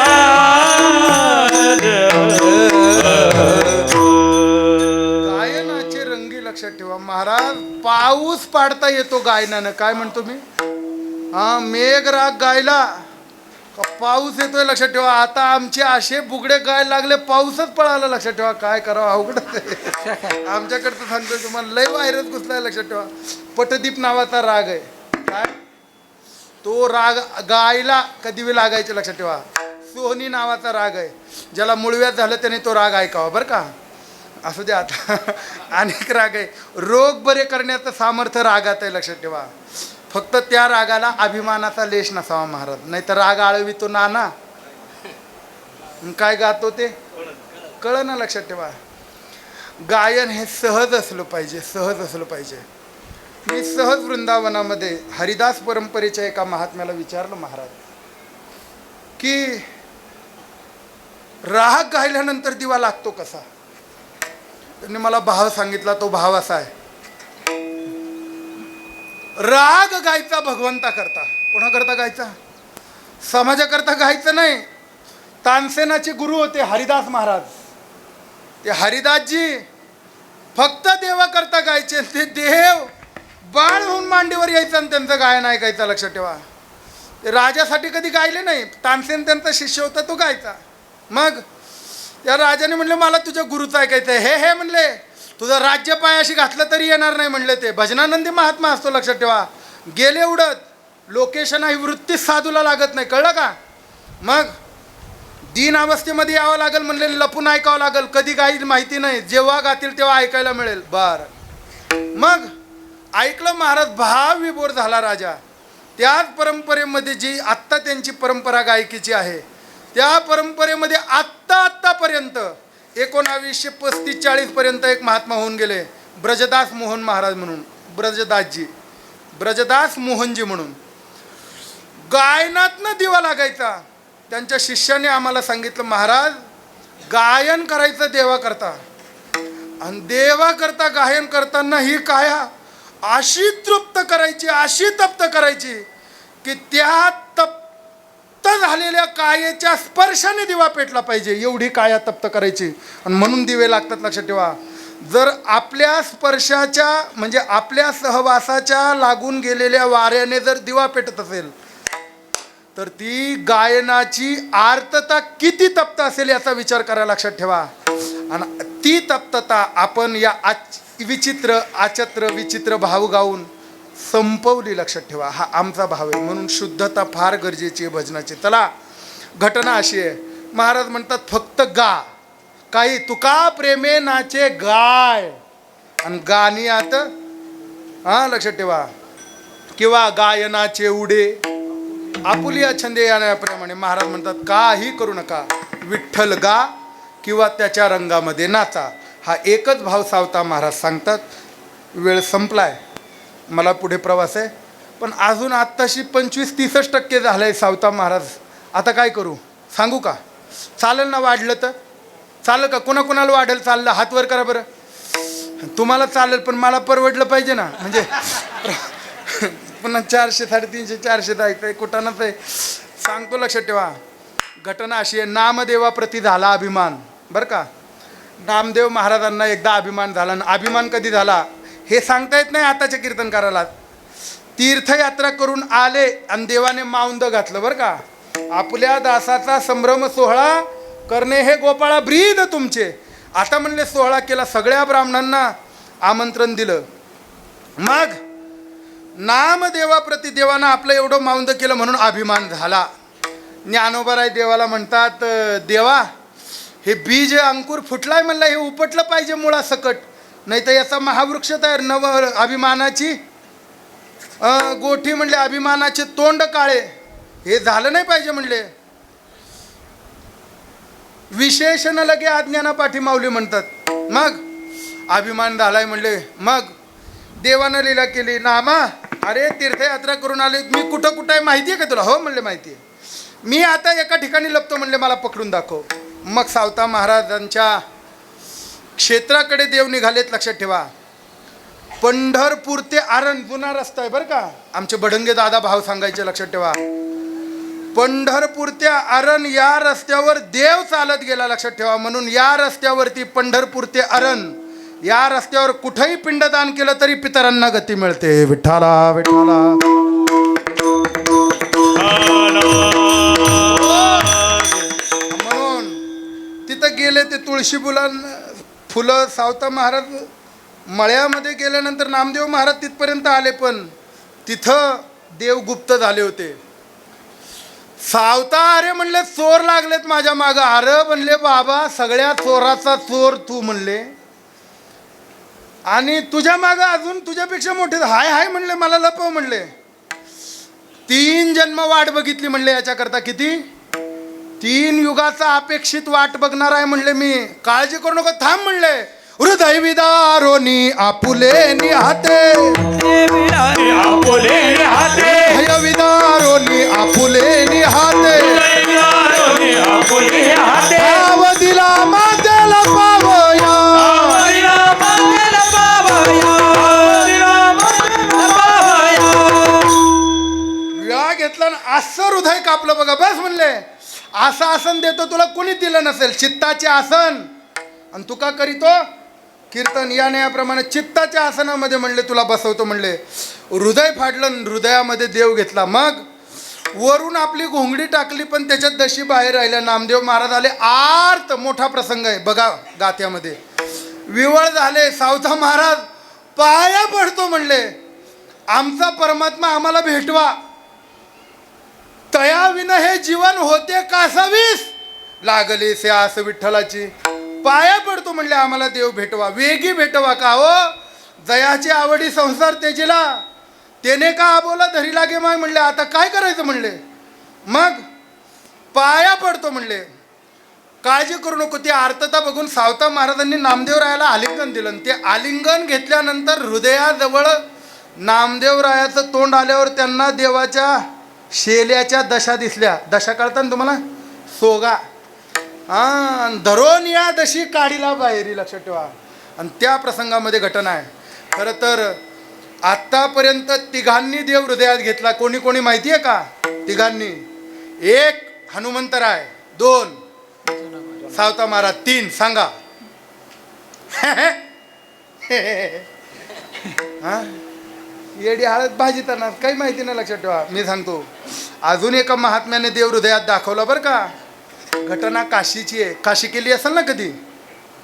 गायनाचे रंगी. लक्षात ठेवा. महाराज पाऊस पाडता येतो गायनानं. काय म्हणतो मी? मेघ राग गायला का पाऊस येतोय. लक्षात ठेवा. आता आमचे असे बुगडे गायला लागले, पाऊसच पळाला. लक्षात ठेवा. काय करावं, अवघड आमच्याकडचं सांगतोय तुम्हाला, लय व्हायरस घुसलाय. लक्षात ठेवा. पटदीप नावाचा राग आहे. काय तो राग गायला कधी बी लागायचे. लक्षात ठेवा. सोहनी नावाचा राग आहे, ज्याला मुळव्यात झालं त्याने तो राग ऐकावा. बरं का? असू द्या. आता अनेक राग आहे. रोग बरे करण्याचं सामर्थ्य रागात आहे. लक्षात ठेवा. फक्त त्या रागाला अभिमानाचा लेश नसावा महाराज, नाही तर राग आळवितो नाना. काय गातो ते कळ ना. लक्षात ठेवा. गायन हे सहज असलं पाहिजे, सहज असलं पाहिजे. मी सहज वृंदावनामध्ये हरिदास परंपरेच्या एका महात्म्याला विचारलं, महाराज की राग गायल्यानंतर दिवा लागतो कसा? त्यांनी मला भाव सांगितला. तो भाव असा आहे, राग गायचा भगवंता करता. कोणाकरता गायचा? समाजाकरता गायचं नाही. तानसेनाचे गुरु होते हरिदास महाराज. ते हरिदासजी फक्त देवाकरता गायचे. ते देव बाळ होऊन मांडीवर यायचं आणि त्यांचं गायन ऐकायचं. लक्षात ठेवा. ते राजासाठी कधी गायले नाही. तानसेन त्यांचा शिष्य होता, तो गायचा. मग त्या राजाने म्हणले मला तुझ्या गुरुचं ऐकायचं आहे. हे म्हणले तुझं राज्य पायाशी घातलं तरी येणार नाही म्हणले. ते भजनानंदी महात्मा असतो. लक्षात ठेवा. गेले उडत. लोकेशन ही वृत्ती साधूला लागत नाही, कळलं का. मग दीन अवस्थेमध्ये यावं लागेल म्हणले, लपून ऐकावं लागेल. कधी गाईल माहिती नाही, जेव्हा गातील तेव्हा ऐकायला मिळेल. मग ऐकलं महाराज. भाव विभोर झाला राजा. त्याच परंपरेमध्ये जी आत्ता त्यांची परंपरा गायकीची आहे, त्या परंपरेमध्ये आत्तापर्यंत 1935-40 पर्यंत एक महात्मा होऊन गेले, ब्रजदास मोहन महाराज म्हणून. ब्रजदास मोहनजी म्हणून. गायनातनं दिवा लागायचा. त्यांच्या शिष्याने आम्हाला सांगितलं, महाराज गायन करायचं देवा करता, आणि देवा करता गायन करताना ही काया अशी तृप्त करायची, अशी तप्त करायची की त्या तप्त झालेल्या कायेच्या स्पर्शाने दिवा पेटला पाहिजे, एवढी काया तप्त करायची. आणि म्हणून दिवे लागतात. लक्षात ठेवा. जर आपल्या स्पर्शाच्या म्हणजे आपल्या सहवासाच्या लागून गेलेल्या वाऱ्याने जर दिवा पेटत असेल तर ती गायनाची आर्तता किती तप्त असेल याचा विचार करा. लक्षात ठेवा. आणि ती तप्तता आपण या विचित्र आचत्र विचित्र भाव गाऊन संपवली. लक्षात ठेवा. हा आमचा भाव आहे. म्हणून शुद्धता फार गरजेची आहे भजनाची. चला, घटना अशी आहे. महाराज म्हणतात फक्त गा. काही तुका प्रेमे नाचे गाय. आणि गाणी आत लक्षात ठेवा. किंवा गायनाचे उडे आपुलिया छंदे याप्रमाणे महाराज म्हणतात काही करू नका, विठ्ठल गा किंवा त्याच्या रंगामध्ये नाचा. हा एकच भाव सावता महाराज सांगतात. वेळ संपलाय, मला पुढे प्रवास आहे. पण अजून आत्ताशी 25-30% झालं आहे सावता महाराज. आता काय करू सांगू का? चालेल ना? वाढलं तर चालेल का? कोणाकोणाला वाढेल? चाललं हात वर करा बरं. तुम्हाला चालेल, पण मला परवडलं पाहिजे ना. म्हणजे पुन्हा 400, 350, 400 ऐकतंय कुठानंच आहे. सांगतो, लक्षात ठेवा. घटना अशी आहे. नामदेवाप्रती झाला अभिमान, बरं का. नामदेव महाराजांना एकदा अभिमान झाला. आणि अभिमान कधी झाला हे सांगता येत नाही आताच्या कीर्तनकाराला. तीर्थयात्रा करून आले आणि देवाने माऊंद घातलं, बरं का. आपल्या दासाचा संभ्रम सोहळा करणे हे गोपाळा ब्रीद तुमचे. आता म्हणले सोहळा केला, सगळ्या ब्राह्मणांना आमंत्रण दिलं. मग नामदेवाप्रती देवानं आपलं एवढं माऊंद केलं म्हणून अभिमान झाला. ज्ञानोबराय देवाला म्हणतात, देवा हे बीज अंकुर फुटलाय म्हणलं, हे उपटलं पाहिजे मुळासकट, नाही तर याचा महावृक्ष तयार. नव अभिमानाची गोठी म्हणले, अभिमानाचे तोंड काळे, हे झालं नाही पाहिजे म्हणले. विशेषण लगे अज्ञाना पाठी माऊली म्हणतात. मग अभिमान झालाय म्हणले. मग देवानं लीला केली. नामा, अरे तीर्थयात्रा करून आले, मी कुठं कुठं आहे माहिती आहे का तुला? हो म्हणले माहिती आहे. मी आता एका ठिकाणी लपतो म्हणले, मला पकडून दाखव. मग सावता महाराजांच्या क्षेत्राकडे देव निघालेत. लक्षात ठेवा. पंढरपूर ते आरण जुना रस्ता आहे बरं का. आमचे बडंगे दादा भाव सांगायचे. लक्षात ठेवा. पंढरपूर ते आरण या रस्त्यावर देव चालत गेला. लक्षात ठेवा. म्हणून या रस्त्यावरती पंढरपूर ते आरण या रस्त्यावर कुठेही पिंडदान केलं तरी पितरांना गती मिळते. विठ्ठला विठ्ठला. म्हणून तिथं गेले ते तुळशी फुलं सावता महाराज मळ्यामध्ये गेल्यानंतर नामदेव महाराज तिथपर्यंत आले, पण तिथं देव गुप्त झाले होते. सावता अरे म्हणले चोर लागलेत माझ्या मागं. अरे म्हणले बाबा सगळ्या चोराचा चोर तू म्हणले, आणि तुझ्या मागं अजून तुझ्यापेक्षा मोठे हाय हाय म्हणले, मला लपव म्हणले. 3 जन्म वाट बघितली म्हणले याच्याकरता. किती? 3 युगाचा अपेक्षित वाट बघणार आहे म्हणले मी. काळजी करू नको, थांब म्हणले. हृदय विदारोनी आपुले निहाते, हृदय विदारोनी आपुले निहाते, दिला मातेला पावया, घेतला असं हृदय कापलं बघा. बस म्हणले, असं आसन देतो तुला कोणी दिलं नसेल, चित्ताचे आसन. आणि तू का करीतो? कीर्तन याप्रमाणे चित्ताच्या आसनामध्ये म्हणले तुला बसवतो म्हणले. हृदय फाडलं आणि हृदयामध्ये देव घेतला. मग वरून आपली घोंगडी टाकली पण त्याच्यात दशी बाहेर राहिल्या. नामदेव महाराज आले. आर्त मोठा प्रसंग आहे बघा गाथ्यामध्ये. विवळ झाले. सावता महाराज पाया पडतो म्हणले आमचा परमात्मा आम्हाला भेटवा. तयाविना हे जीवन होते कासावीस. लागले से आस विठ्ठलाची. पाया पडतो म्हणले आम्हाला देव भेटवा. वेगी भेटवा का हो. जयाची आवडी संसार तेजीला. त्याने का आबोला धरी लागे माय म्हणले. आता काय करायचं म्हणले. मग पाया पडतो म्हणले. काळजी करू नको. ती आर्तता बघून सावता महाराजांनी नामदेवरायाला आलिंगन दिलं. ते आलिंगन घेतल्यानंतर हृदयाजवळ नामदेवरायाचं तोंड आल्यावर त्यांना देवाच्या शेल्याच्या दशा दिसल्या. दशा कळतात ना तुम्हाला. सोगा धरून या दशी काढीला बाहेरी. लक्षात ठेवा. आणि त्या प्रसंगामध्ये घटना आहे. खरं तर आत्तापर्यंत तिघांनी देव हृदयात घेतला. कोणी कोणी माहिती आहे का तिघांनी. एक हनुमंतराय, दोन सावता महाराज, तीन सांगा. हा येडी हळद भाजी तर काही माहिती नाही. लक्षात ठेवा. मी सांगतो अजून एका महात्म्याने देव हृदयात दाखवला बरं का. घटना काशीची आहे. काशी केली असेल ना कधी.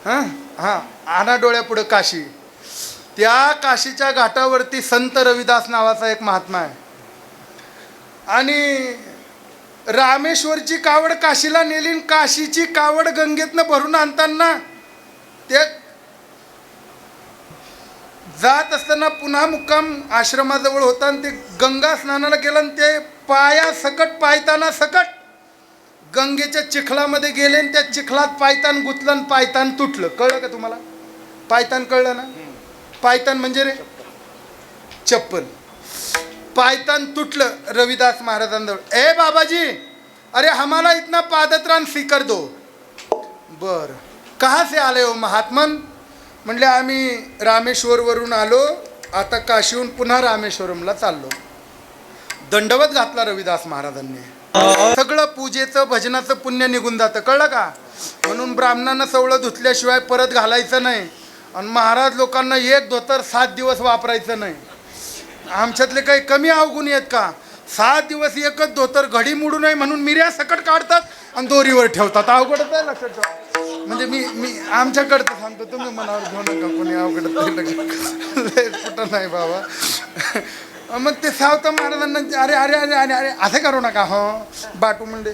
हां हां आणा डोळ्यापुढं काशी. त्या काशीच्या घाटावरती संत रविदास नावाचा एक महात्मा आहे. आणि रामेश्वरची कावड काशीला नेली. काशीची कावड गंगेतनं भरून आणताना ते जात असताना पुन्हा मुक्काम आश्रमाजवळ होता. आणि ते गंगा स्नानाला गेलं. आणि ते पाया सकट पायताना सकट गंगेच्या चिखलामध्ये गेले. आणि त्या चिखलात पायतान गुतलं आणि पायतान तुटलं. कळलं का तुम्हाला. पायतान कळलं ना. पायतान म्हणजे रे चप्पल. पायतान तुटलं रविदास महाराजांजवळ. ए बाबाजी अरे हमारा इतना पादत्राण स्वीकार दो. बर कहाँ से आले हो महात्मन. म्हणले आम्ही रामेश्वरवरून आलो. आता काशीहून पुन्हा रामेश्वरमला चाललो. दंडवत घातला रविदास महाराजांनी. सगळं पूजेचं भजनाचं पुण्य निघून जातं. कळलं का. म्हणून ब्राह्मणांना सवळं धुतल्याशिवाय परत घालायचं नाही. आणि महाराज लोकांना एक धोतर 7 दिवस वापरायचं नाही. आमच्यातले काही कमी अवगुण आहेत का. 7 दिवस एकच धोतर घडी मोडू नये म्हणून मिऱ्या सकट काढतात आणि दोरीवर ठेवतात. अवघडच आहे. लक्षात ठेवा. म्हणजे मी आमच्याकडचं सांगतो. तुम्ही मनावर घेऊ नका कोणी. अवघडच कुठं नाही बाबा. मग ते सावता महाराजांना अरे अरे अरे अरे अरे असं करू नका. हो बाटू म्हणले.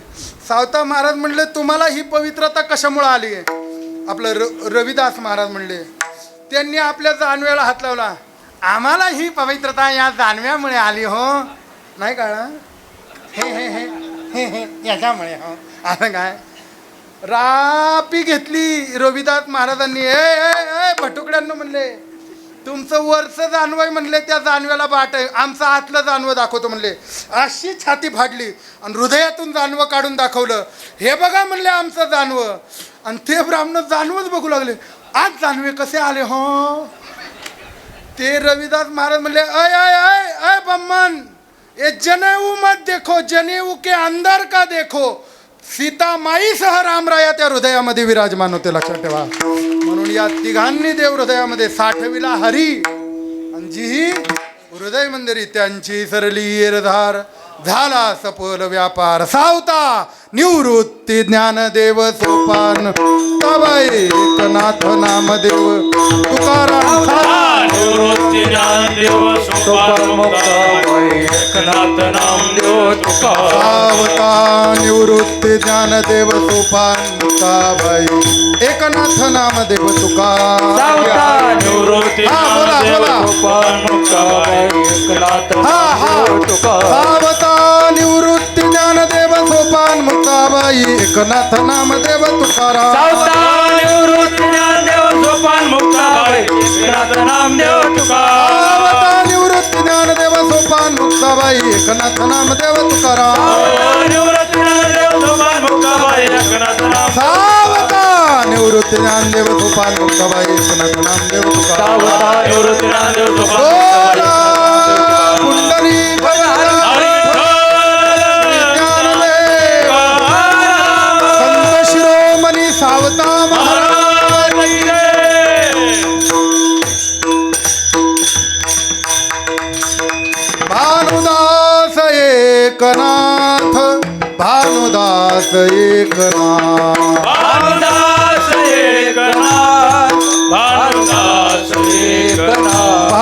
सावता महाराज म्हणले तुम्हाला ही पवित्रता कशामुळे आली आहे. आपलं रविदास महाराज म्हणले त्यांनी आपल्या जानव्याला हात लावला. आम्हाला ही पवित्रता या जानव्यामुळे आली हो. नाही कळलं. हे हे हे हे हे याच्यामुळे हो. असं काय रापी घेतली रविदास महाराजांनी. ए भटुकड्यांना म्हणले तुमचं वरचं जानवं म्हणले त्या जानव्याला बाट आहे. आमचं आतलं जानवं दाखवतो म्हणले. अशी छाती फाडली आणि हृदयातून जानवं काढून दाखवलं. हे बघा म्हणले आमचं जानवं. आणि ते ब्राह्मण जानवंच बघू लागले. आज जानवे कसे आले हो. ते रविदास महाराज म्हणले अय अय अय अय बम्मन ये जनेऊ मत देखो. जनेऊ के अंदर का देखो. सीता माई सह रामराया त्या हृदयामध्ये विराजमान होते. लक्षात ठेवा. म्हणून या तिघांनी देव हृदयामध्ये साठविला हरी. आणि जी हृदय मंदिरी त्यांची सरली येरधार. झाला सफल व्यापार. सावता निवृत्ती ज्ञानदेव सोपान. तव एकनाथ नामदेव तुकाराम. निवृत्ती ज्ञानदेव सोपान मुक्ताबाई. एकनाथ नामदेव तुकाराम. सावता निवृत्ती ज्ञानदेव सोपान मुक्ताबाई. एकनाथ नामदेव तुकाराम. सावता निवृत्ती ज्ञानदेव सोपान मुक्ताबाई. एकनाथ नामदेव तुकाराम. सावता निवृत्ती ज्ञानदेव सोपान मुक्ताबाई. एकनाथ नामदेव तुकाराम. सावता निवृत्ती ज्ञानदेव सोपान मुक्ताबाई. एकनाथ नामदेव तुकाराम. सावता निवृत्ती ज्ञानदेव सोपान मुक्ताबाई. एकनाथ नामदेव तुकाराम. निवृत्ती ज्ञानदेव सोपान मुक्ताबाई. एकनाथ नामदेव. सावता निवृत्ती ज्ञानदेव सोपान मुक्ताबाई. एकनाथ नामदेव तुकाराम. सावता निवृत्ती ज्ञानदेव सोपान मुक्ताबाई. कुंडली सावता महाराज. एकनाथ भानुदास एकनाथ भानुदास एकनाथ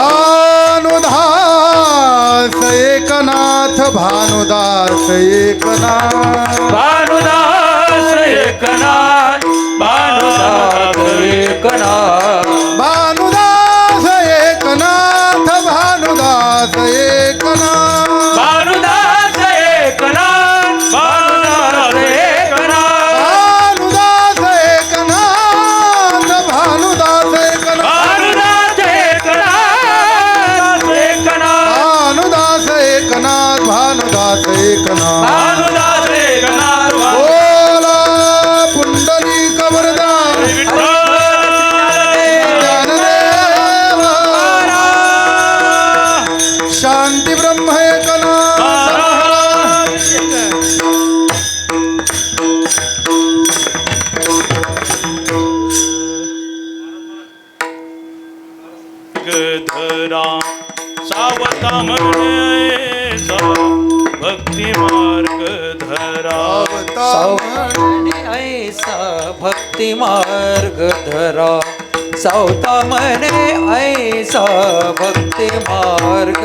भानुदास एकनाथ भानुदास एकनाथ भानुदास एकनाथ भानुदास एकनाथ भानुदास एकनाथ भानुदास एकनाथ भानुदास एकनाथ भानुदास एकनाथ भानुदास एकनाथ भानुदास एकनाथ भानुदास एकनाथ भानुदास एकनाथ बोला पुंडलिक वरदान ज्ञानदेव शांती ब्रह्म एकनाथ गधरा सावता म्हणे भक्ती मार्ग धरा सावधानी ऐसा भक्ती मार्ग धरा सावता मने ऐसा भक्ती मार्ग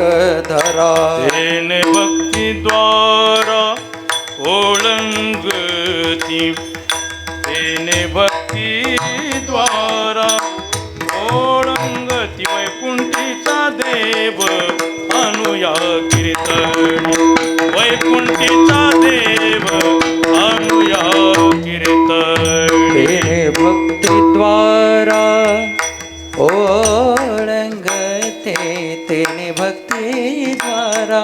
धरा तेने भक्ती द्वारा ओळंगती तेने भक्ती द्वारा ओळंगती वैकुंठीचा देव अनुया कीर्तनी वैकुंठीचा देव अनुया कीर्तनी तेने भक्ती द्वारा ओळंगते तेने भक्ती द्वारा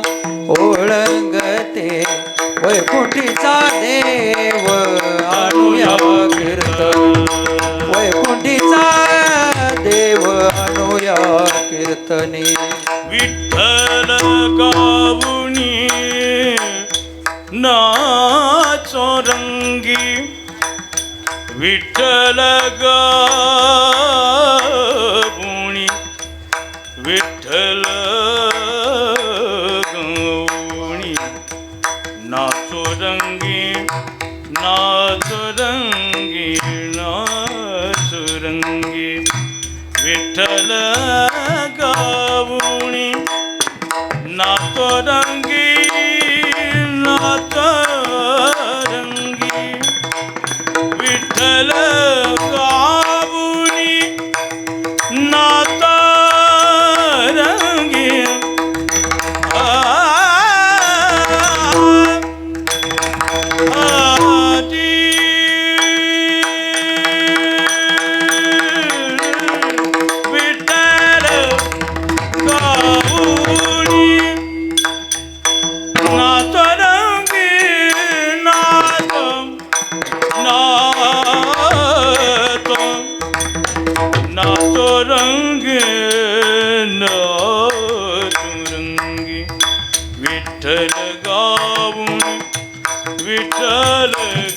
ओळंगते वैकुंठीचा देव अनुया कीर्तन वैकुंठीचा देव अनुया कीर्तनी विठ्ठल गावुनी नाचो रंगी विठ्ठल गावुनी विठ्ठल गावुनी नाचो रंगी नाचो रंगी नाचो रंगी विठ्ठल गावुनी नाचो रंगी नाचो रंगी विठ्ठल गावुनी नाचो रंगी विठ्ठल गावुनी नाचो रंगी नाचो नाचो नाचो रंगी नाचो रंगी विठ्ठल गावुनी विठ्ठल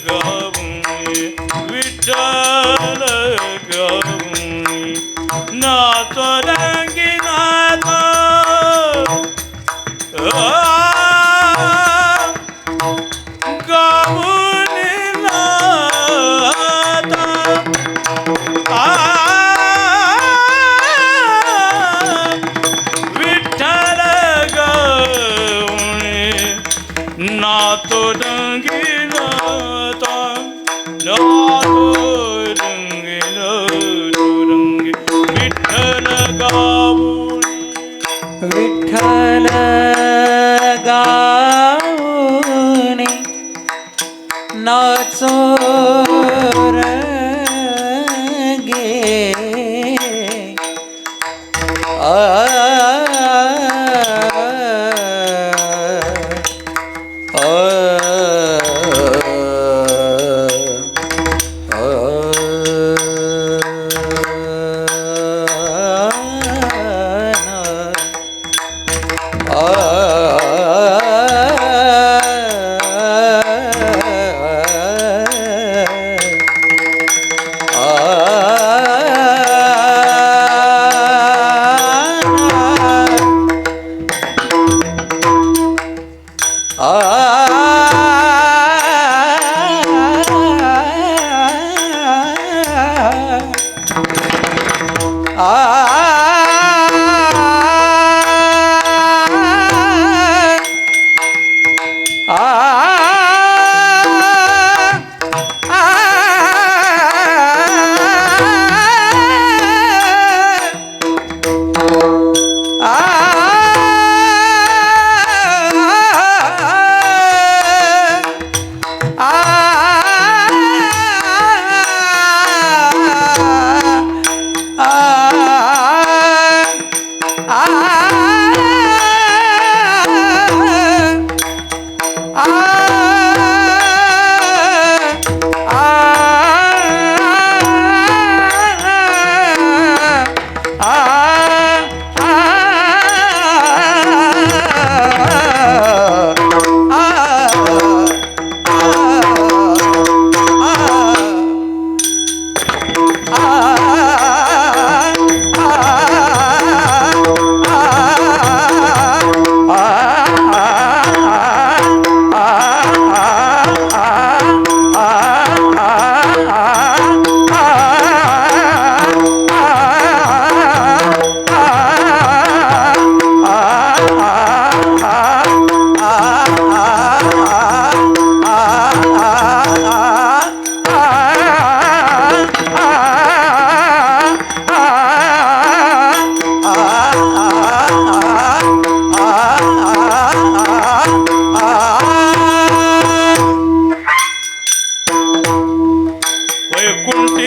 गावुनी विठ्ठल गावुनी नाचो रंगी नाचो गावुनी नाचो विठ्ठल गावुनी नाचो रंगी नाचो नाचो रंगी नाचो रंगी विठ्ठल गावुनी विठ्ठल गाऊनी नाचो रंगे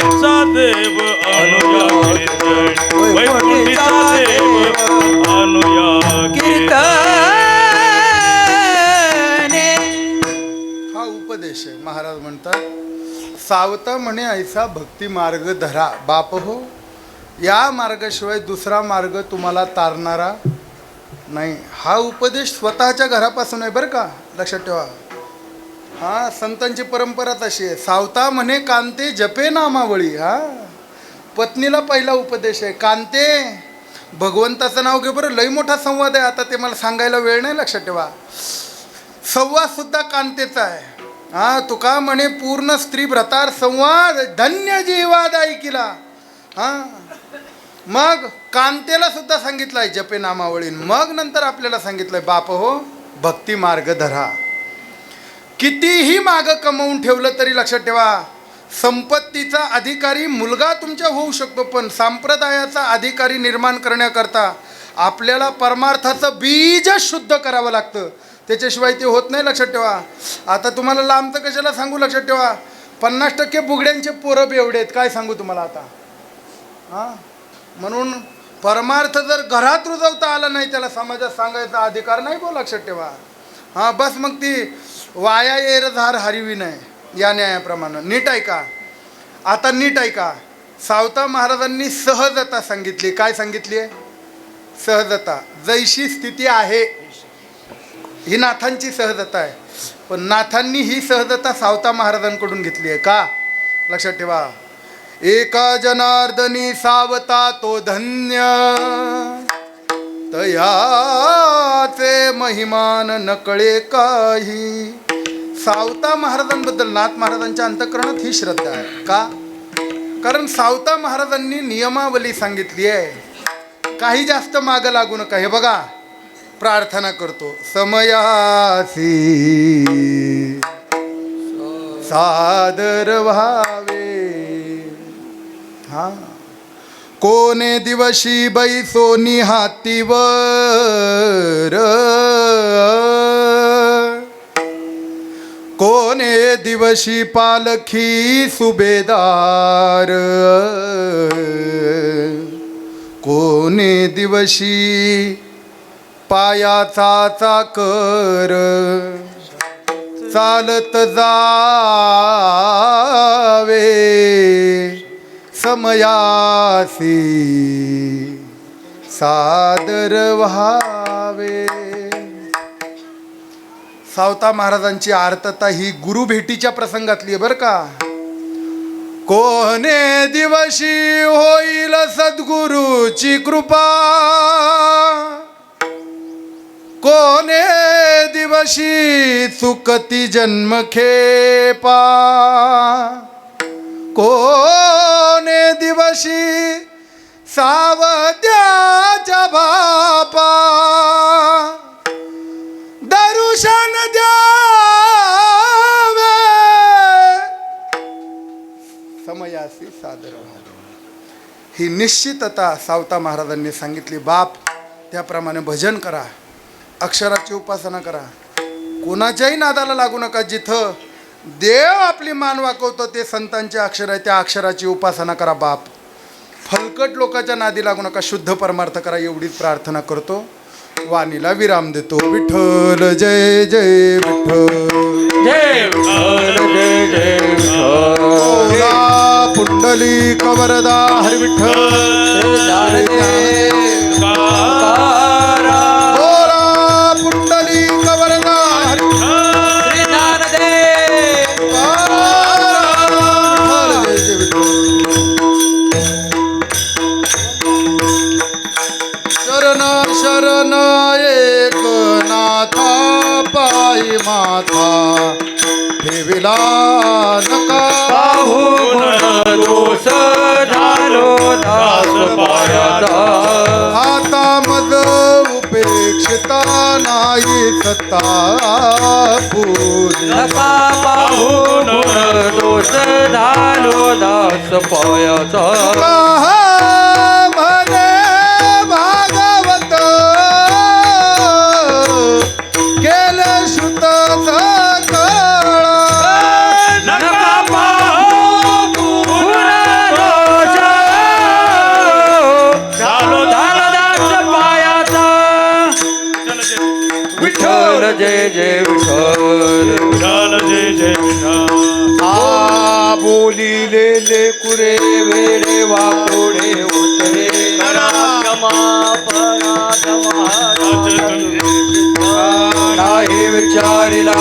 वैकुंठीचा देव अनुया कीर्तन वैकुंठीचा देव अनुया कीर्तने हा उपदेश आहे. महाराज म्हणतात सावता म्हणे ऐसा भक्ती मार्ग धरा. बाप हो, या मार्गाशिवाय दुसरा मार्ग तुम्हाला तारणारा नाही. हा उपदेश स्वतःच्या घरापासून आहे बरं का, लक्षात ठेवा. हा संतांची परंपरा तशी आहे. सावता म्हणे कांते जपे नामावळी. हा पत्नीला पहिला उपदेश आहे. कांते, भगवंताचं नाव घे बरं. लई मोठा संवाद आहे, आता ते मला सांगायला वेळ नाही, लक्षात ठेवा. संवाद सुद्धा कांतेचा आहे. हा तुका म्हणे पूर्ण स्त्री भ्रतार संवाद धन्य जीवाद ऐकिला. हा मग कांतेला सुद्धा सांगितलंय जपे नामावळीन. मग नंतर आपल्याला सांगितलंय बाप हो भक्ती मार्ग धरा. कितीही मागं कमवून ठेवलं तरी लक्षात ठेवा, संपत्तीचा अधिकारी मुलगा तुमच्या होऊ शकतो, पण संप्रदायाचा अधिकारी निर्माण करण्याकरता आपल्याला परमार्थाचं बीज शुद्ध करावं लागतं. त्याच्याशिवाय ते होत नाही, लक्षात ठेवा. आता तुम्हाला लांबचं कशाला सांगू, लक्षात ठेवा. 50% बुगड्यांचे पोरं बेवडे आहेत, काय सांगू तुम्हाला आता. हां म्हणून परमार्थ जर घरात रुजवता आला नाही, त्याला समाजात सांगायचा अधिकार नाही बो, लक्षात ठेवा. हां बस मग ती वाया येर धार हरिवी नाही, या न्यायाप्रमाणे. नीट ऐका, आता नीट ऐका. सावता महाराजांनी सहजता सांगितली. काय सांगितली आहे? सहजता. जैशी स्थिती आहे ही नाथांची सहजता आहे, पण नाथांनी ही सहजता सावता महाराजांकडून घेतली आहे. का? लक्षात ठेवा. एका जनार्दनी सावता तो धन्य, तयाचे महिमान न कळे काही. सावता महाराजांबद्दल नाथ महाराजांच्या अंतःकरणात ही श्रद्धा आहे. का? कारण सावता महाराजांनी नियमावली सांगितली आहे. काही जास्त मागं लागू नका. हे बघा, प्रार्थना करतो समयासी सादर व्हावे. हा कोणे दिवशी बैसोनी हातीवर, कोणे दिवशी पालखी सुभेदार, कोणे दिवशी पायाचा चाकर, चालत जावे समयासी सादर व्हावे. सावता महाराजांची आर्तता ही गुरु भेटीच्या प्रसंगातली आहे बरं का. कोणे दिवशी होईल सद्गुरूची कृपा, कोणे दिवशी चुकती जन्मखेपा, कोणे दिवशी सावत्याच्या बापा, दर्शन द्यावे समयासी सादर व्हावे. ही निश्चितता सावता महाराजांनी सांगितली. बाप त्याप्रमाणे भजन करा, अक्षराची उपासना करा, कोणाच्याही नादाला लागू नका. जिथं देव आपली मान वाकवतो ते संतांचे अक्षर आहे, त्या अक्षराची उपासना करा. बाप फलकट लोकांच्या नादी लागू नका, शुद्ध परमार्थ करा. एवढीच प्रार्थना करतो, वाणीला विराम देतो. विठ्ठल जय जय विठ्ठल, जय विठ्ठल जय जय विठ्ठल. पुंडली कवरदा हरी विठ्ठल. पुंडली कवरदा हरी शरण शरण एक नाथा पायी माथा ठेविला नका पाहून दोष झालो दास पायाचा. आता मज उपेक्षिता नाही सत्ता पूर्ण. नका पाहून दोष झालो दास पायाचा. म्हणे भागवत केले श्रुत नका पाहून जय जय विठ्ठल विठ्ठल जय जय विठ्ठल आ बोलिले कुरे वेडे वाकोडे उतरे करा क्षमा पराधमा अजतन नाही विचारिला